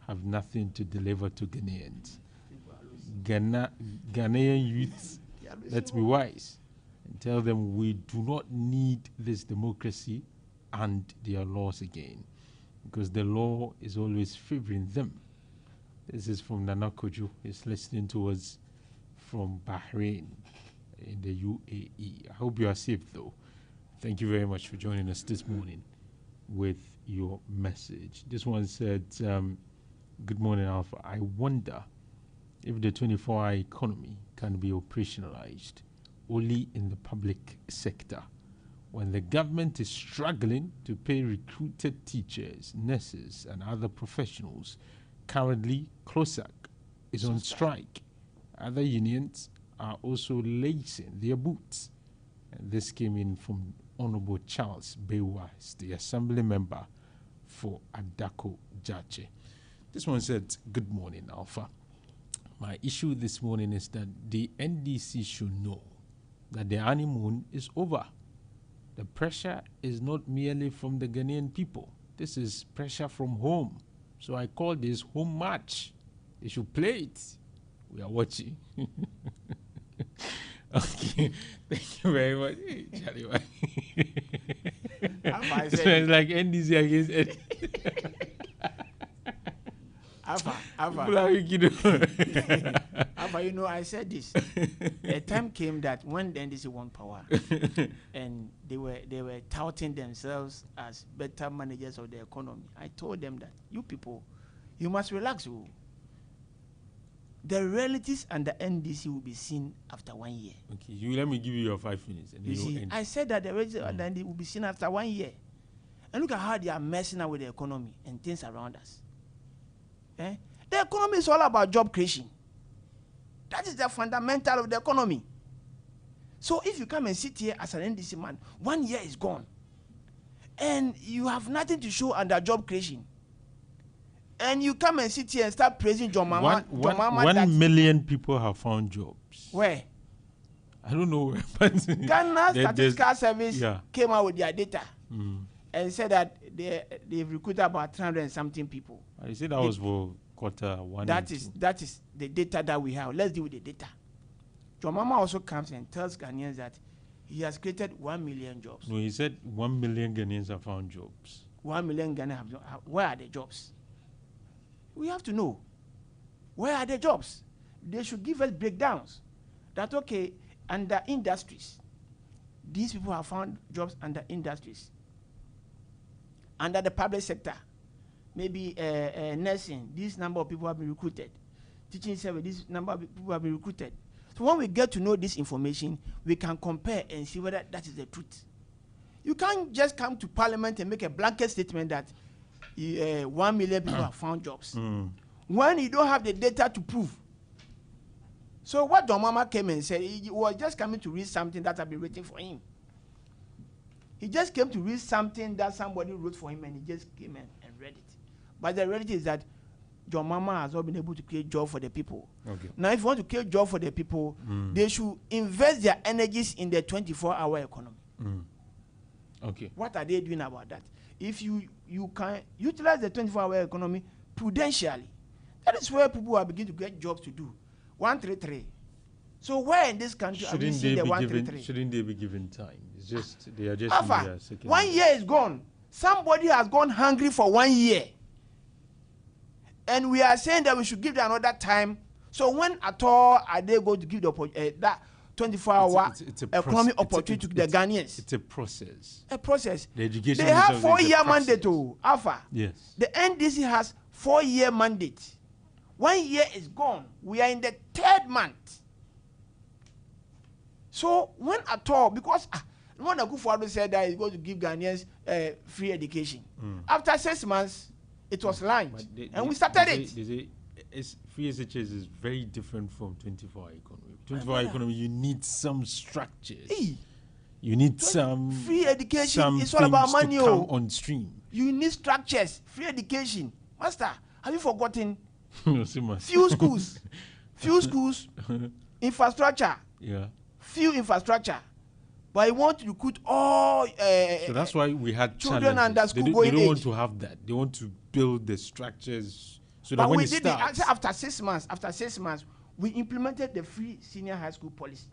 have nothing to deliver to Ghanaians. Ghanaian youths, let's be wise and tell them we do not need this democracy and their laws again, because the law is always favoring them. This is from Nana Kojo. He's listening to us from Bahrain in the UAE. I hope you are safe though. Thank you very much for joining us this morning with your message. This one said, good morning, Alpha. I wonder if the 24-hour economy can be operationalized only in the public sector when the government is struggling to pay recruited teachers, nurses, and other professionals. Currently, CLOSAC is on strike. Other unions are also lacing their boots. And this came in from Honorable Charles Bewa is the Assembly member for Adako Jache. This one said, "Good morning, Alpha. My issue this morning is that the NDC should know that the honeymoon is over. The pressure is not merely from the Ghanaian people. This is pressure from home. So I call this home match. They should play it. We are watching." Okay, thank you very much. Hey, Charlie, it's like NDC against NDC. Alpha. Alpha, you know, I said this. A time came that when the NDC won power, and they were touting themselves as better managers of the economy. I told them that you people, you must relax. The realities and the NDC will be seen after 1 year. Okay, let me give you your 5 minutes. And you see, I said that the realities and the NDC will be seen after 1 year. And look at how they are messing up with the economy and things around us. The economy is all about job creation. That is the fundamental of the economy. So if you come and sit here as an NDC man, 1 year is gone, and you have nothing to show under job creation, and you come and sit here and start praising John Mama. 1 million people have found jobs. Where? I don't know where. But Ghana Statistical Service came out with their data and said that they've recruited about 300 and something people. I said that was for quarter one. That is the data that we have. Let's deal with the data. John Mama also comes and tells Ghanaians that he has created 1 million jobs. No, he said 1 million Ghanaians have found jobs. 1 million Ghanaians have. Where are the jobs? We have to know. Where are the jobs? They should give us breakdowns. That, okay, under industries, these people have found jobs under industries. Under the public sector, maybe nursing, this number of people have been recruited. Teaching service, this number of people have been recruited. So when we get to know this information, we can compare and see whether that is the truth. You can't just come to Parliament and make a blanket statement that 1 million people have found jobs when you don't have the data to prove. So what John Mama came and said, he was just coming to read something that had been written for him. He just came to read something that somebody wrote for him, and he just came and read it. But the reality is that John Mama has not been able to create job for the people. Okay. Now, if you want to create job for the people, they should invest their energies in the 24-hour economy. Okay. What are they doing about that? If you can utilize the 24-hour economy prudentially, that is where people are beginning to get jobs to do. 133. So where in this country are we seeing the 133? Shouldn't they be given time? It's just they are just Alpha, in their second 1 year is gone. Somebody has gone hungry for 1 year. And we are saying that we should give them another time. So when at all are they going to give that 24-hour economic opportunity to the Ghanaians? It's a process. A process. The education they have 4-year mandate to Alpha. Yes. The NDC has 4-year mandate. 1 year is gone. We are in the 3rd month. So when at all, because when Akufo-Addo said that he's going to give Ghanaians free education, after 6 months, it was launched, and we started it. Free SHS is very different from 24-hour economy. 24-hour economy, you need some structures. You need some free education. It's all about money. Come on stream. You need structures. Free education, Master. Have you forgotten? No, few schools, infrastructure. Yeah. Few infrastructure. But I want to recruit all. So that's why we had children under school they don't want to have that. They want to build the structures so that when it starts. After 6 months. After 6 months, we implemented the free senior high school policy,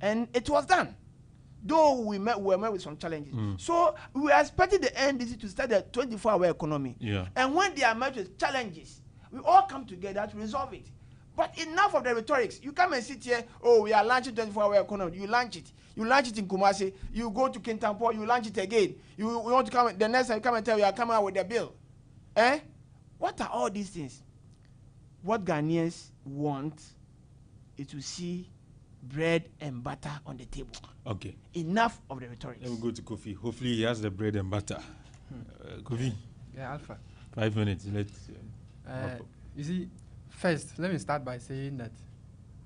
and it was done. Though we were met with some challenges. So we are expecting the NDC to start the 24-hour economy. Yeah. And when they are met with challenges, we all come together to resolve it. But enough of the rhetorics. You come and sit here, we are launching 24-hour economy. You launch it. You launch it in Kumasi. You go to Kintampo, you launch it again. You want to come, the next time you come and tell you are coming out with a bill. What are all these things? What Ghanaians want is to see bread and butter on the table. Okay. Enough of the rhetoric. Let me go to Kofi. Hopefully he has the bread and butter. Kofi. Yeah, Alpha. 5 minutes. Let's. You see, first, let me start by saying that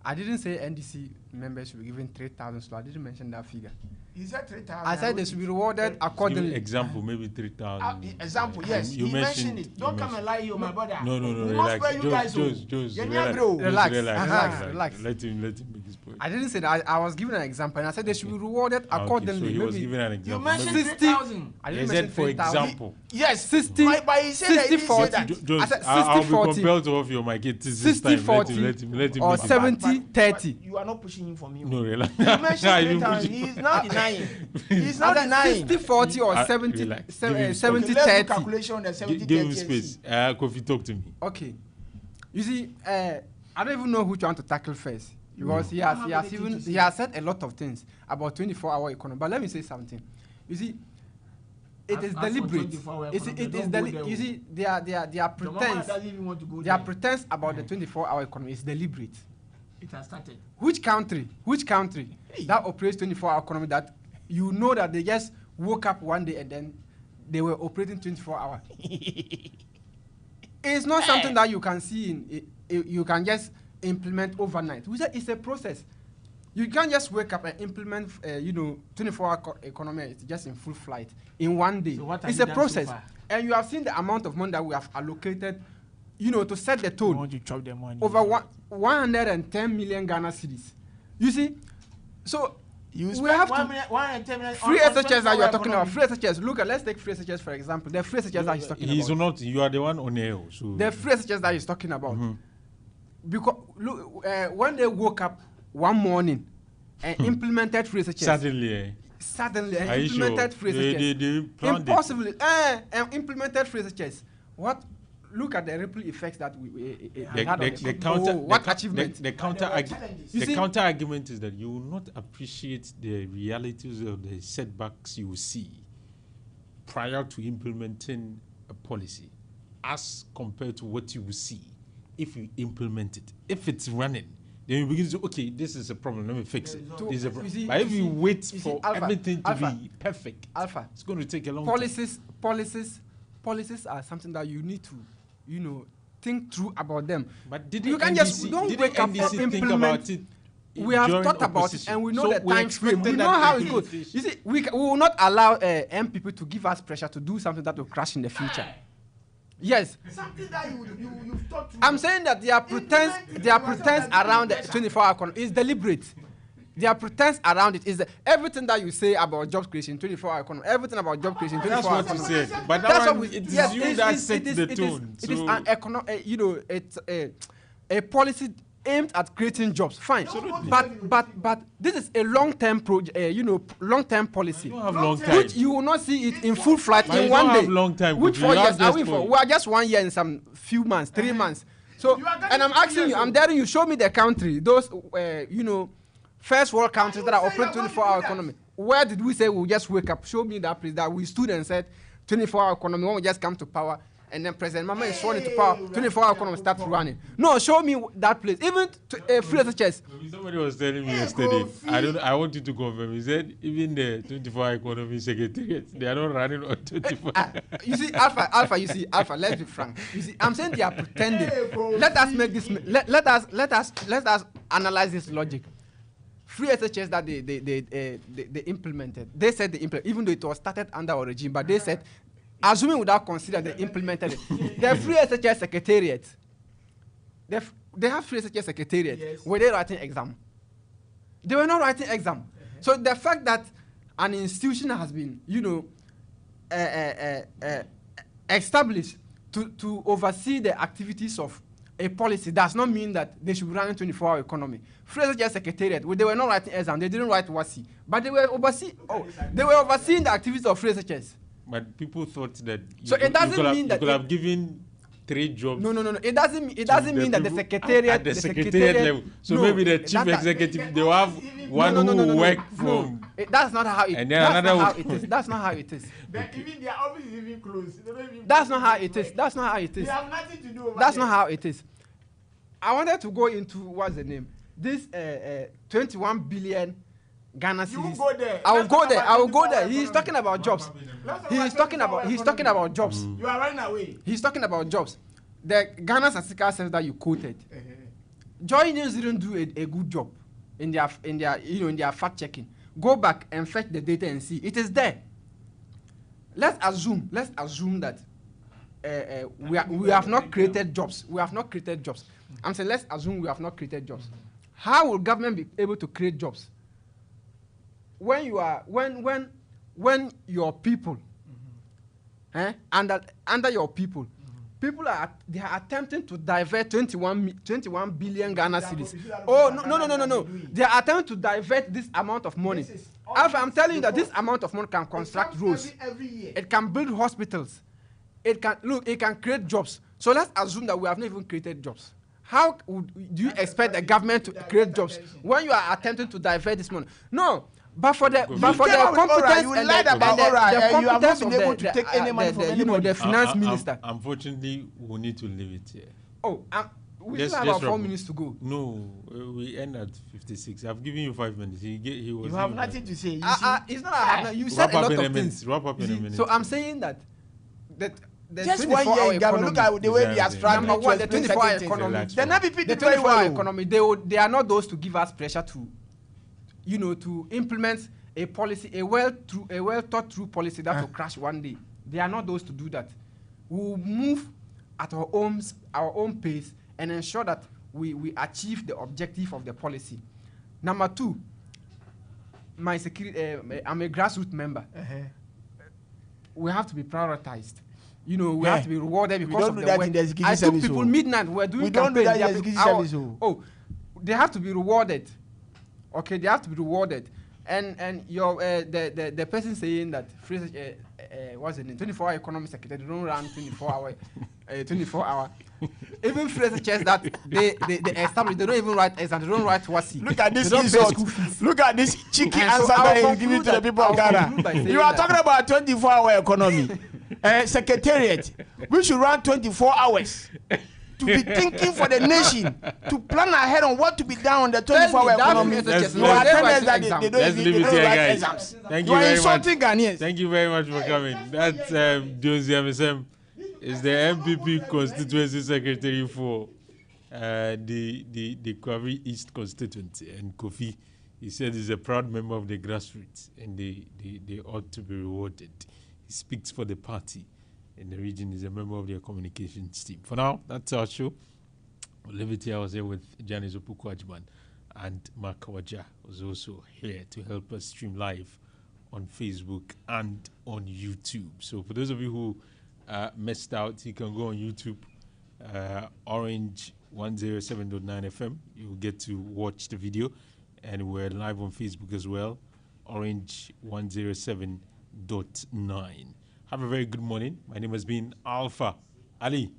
I didn't say NDC members should be given 3,000 slots. I didn't mention that figure. He said 3,000. I said they should be rewarded accordingly. Example, maybe 3,000. Example, yes. You mentioned it. Don't come and lie here, my brother. No, relax. Relax. Let him make his point. I didn't say that. I was giving an example, and I said they should be rewarded accordingly. So he was giving an example. You mentioned 60,000. I didn't mention for example. Yes, 60. But he said 60, 40. I said 60, I'll be 40. compelled to off your mic. It is 60, 40. Let him or 70, 30. You are not pushing him for me. No, relax. You mentioned 3,000. He's not denying. He's not denying. 60, 40 or 70, 70, 30. Calculation on the 70, Give him space. Kofi, talk to me. Okay. You see, I don't even know which one to tackle first. Because he has said a lot of things about 24-hour economy. But let me say something. You see, it is deliberate. You see, their pretense about the 24-hour economy is deliberate. It has started. Which country that operates 24-hour economy that you know that they just woke up one day and then they were operating 24 hours? It's not something that you can see you can just implement overnight. We said it's a process. You can't just wake up and implement 24-hour economy. It's just in full flight in one day. So it's a process. So and you have seen the amount of money that we have allocated, to set the tone. You want to chop the money. Over 110 million Ghana cedis. You see? So we have to free SHS that you are talking about. Free SHS. Look, let's take free SHS for example. The free SHS that he's talking about. He's not. You are the one on air. So the free SHS that he's talking about. Because look, when they woke up one morning and implemented free SHS. Suddenly and implemented free SHS. Impossibly and implemented free SHS. What? Look at the ripple effects that we had on the counter. What achievement? The counter argument is that you will not appreciate the realities of the setbacks you will see prior to implementing a policy, as compared to what you will see if you implement it. If it's running, then you begin to say, okay, this is a problem. Let me fix it. This is a problem. But if you wait for everything to be perfect, it's going to take a long time. Policies are something that you need to, think through about them. But did you can just don't wake up and implement it. We have thought about it and we know the time frame. We know how it goes. You see, we will not allow MPP to give us pressure to do something that will crash in the future. Yes. Something that you've thought through. I'm saying that their pretense around the 24-hour economy is deliberate. Their pretense around it is everything that you say about job creation, 24-hour economy, everything about job creation, 24-hour economy. That's what you said. But that's what it is you that set the tone. It is an it's a policy aimed at creating jobs. Fine. But this is a long-term long-term policy. Which you will not see it in full flight in one day. Long time. Which 4 years are we for? We are just 1 year and some few months, 3 months. So, and I'm asking you, I'm daring you, show me the country, those, first world countries that are operating 24-hour economy. Where did we say we'll just wake up? Show me that place that we stood and said 24-hour economy, when we just come to power, and then President Mama is sworn into power, 24-hour economy starts running. No, show me that place. Even free SHS. Somebody was telling me yesterday, I want you to confirm. He said even the 24-hour economy secretariat, they are not running on 24. You see, Alpha, let's be frank. You see, I'm saying they are pretending. Let us make this, let us analyze this logic. Free SHS that they implemented. They said they implemented, even though it was started under our regime, but they said, assuming without considering they implemented it. The free SHS secretariat, they have free SHS secretariat. Yes. Were they writing exam? They were not writing exam. So the fact that an institution has been, established to oversee the activities of a policy does not mean that they should be running 24-hour economy. Free SHS secretariat, they were not writing exam, they didn't write WASI, but they were overseeing the activities of free SHS. But people thought that you could have given 3 jobs. No. It doesn't mean that the secretariat at the secretariat level. So maybe the chief executive, they will have one who will work from. That's not how it is. And then That's not how it is. Even their office is even closed. That's not how it is. That's not how it is. They have nothing to do. That's not how it is. I wanted to go into what's the name? This 21 billion Ghana cedis. I will go there. He's talking about jobs. He's talking about jobs. You are running away. He's talking about jobs. The Ghana statistical service that you quoted. Joy News didn't do a good job in their fact checking. go back and fetch the data and see. It is there. Let's assume that we have not created jobs. We have not created jobs. I'm saying let's assume we have not created jobs. How will government be able to create jobs? When your people, under your people, people are attempting to divert 21 billion Ghana cedis. Oh no! They are attempting to divert this amount of money. Alpha, I'm telling you that this amount of money can construct roads. Every year. It can build hospitals. It can create jobs. So let's assume that we have not even created jobs. How do you expect the government to create jobs when you are attempting to divert this money? No. But for the competence you and lied about Aura, you have not been able to take any money from anybody. The finance minister. Unfortunately, we need to leave it here. Oh, we still have about 4 minutes to go. No, we end at 56. I've given you 5 minutes. You have nothing to say. It's not. You said a lot of things. Wrap up in a minute. So I'm saying that just 1 year in Ghana, look at the way they are struggling. Number one, the 24-hour economy. The NPP did very well. Economy. They are not those to give us pressure to, to implement a policy, a well thought through policy that will crash one day. They are not those to do that. We will move at our own pace and ensure that we achieve the objective of the policy. Number two, my security. I'm a grassroots member. We have to be prioritized. We have to be rewarded because of the work. I took people midnight. We're doing campaign. We don't do that in the executive service. They have to be rewarded. Okay, they have to be rewarded. And your the person saying that what's the name? 24-hour economy secretary, they don't run 24 hour. Even free chairs that they establish, they don't even write exam, they don't write WASI. Look at this insult. Look at this cheeky answer that he's giving to the people of Ghana. You are talking about 24-hour economy. Secretariat, we should run 24 hours to be thinking for the nation, to plan ahead on what to be done on the 24-hour economy. You are telling us that they don't write exams. You are insulting Ghanaians. Thank you very much for coming. That's Jones MSM. Is the MPP constituency secretary for the Kwavi East constituency, and Kofi, he said he's a proud member of the grassroots and they ought to be rewarded. He speaks for the party in the region. He's a member of their communications team. For now, that's our show. We'll leave it here. I was here with Janice Opukwajman, and Mark Kawaja was also here to help us stream live on Facebook and on YouTube. So for those of you who missed out, you can go on YouTube, Orange 107.9 FM. You'll get to watch the video, and we're live on Facebook as well, Orange 107.9. Have a very good morning. My name has been Alpha Ali.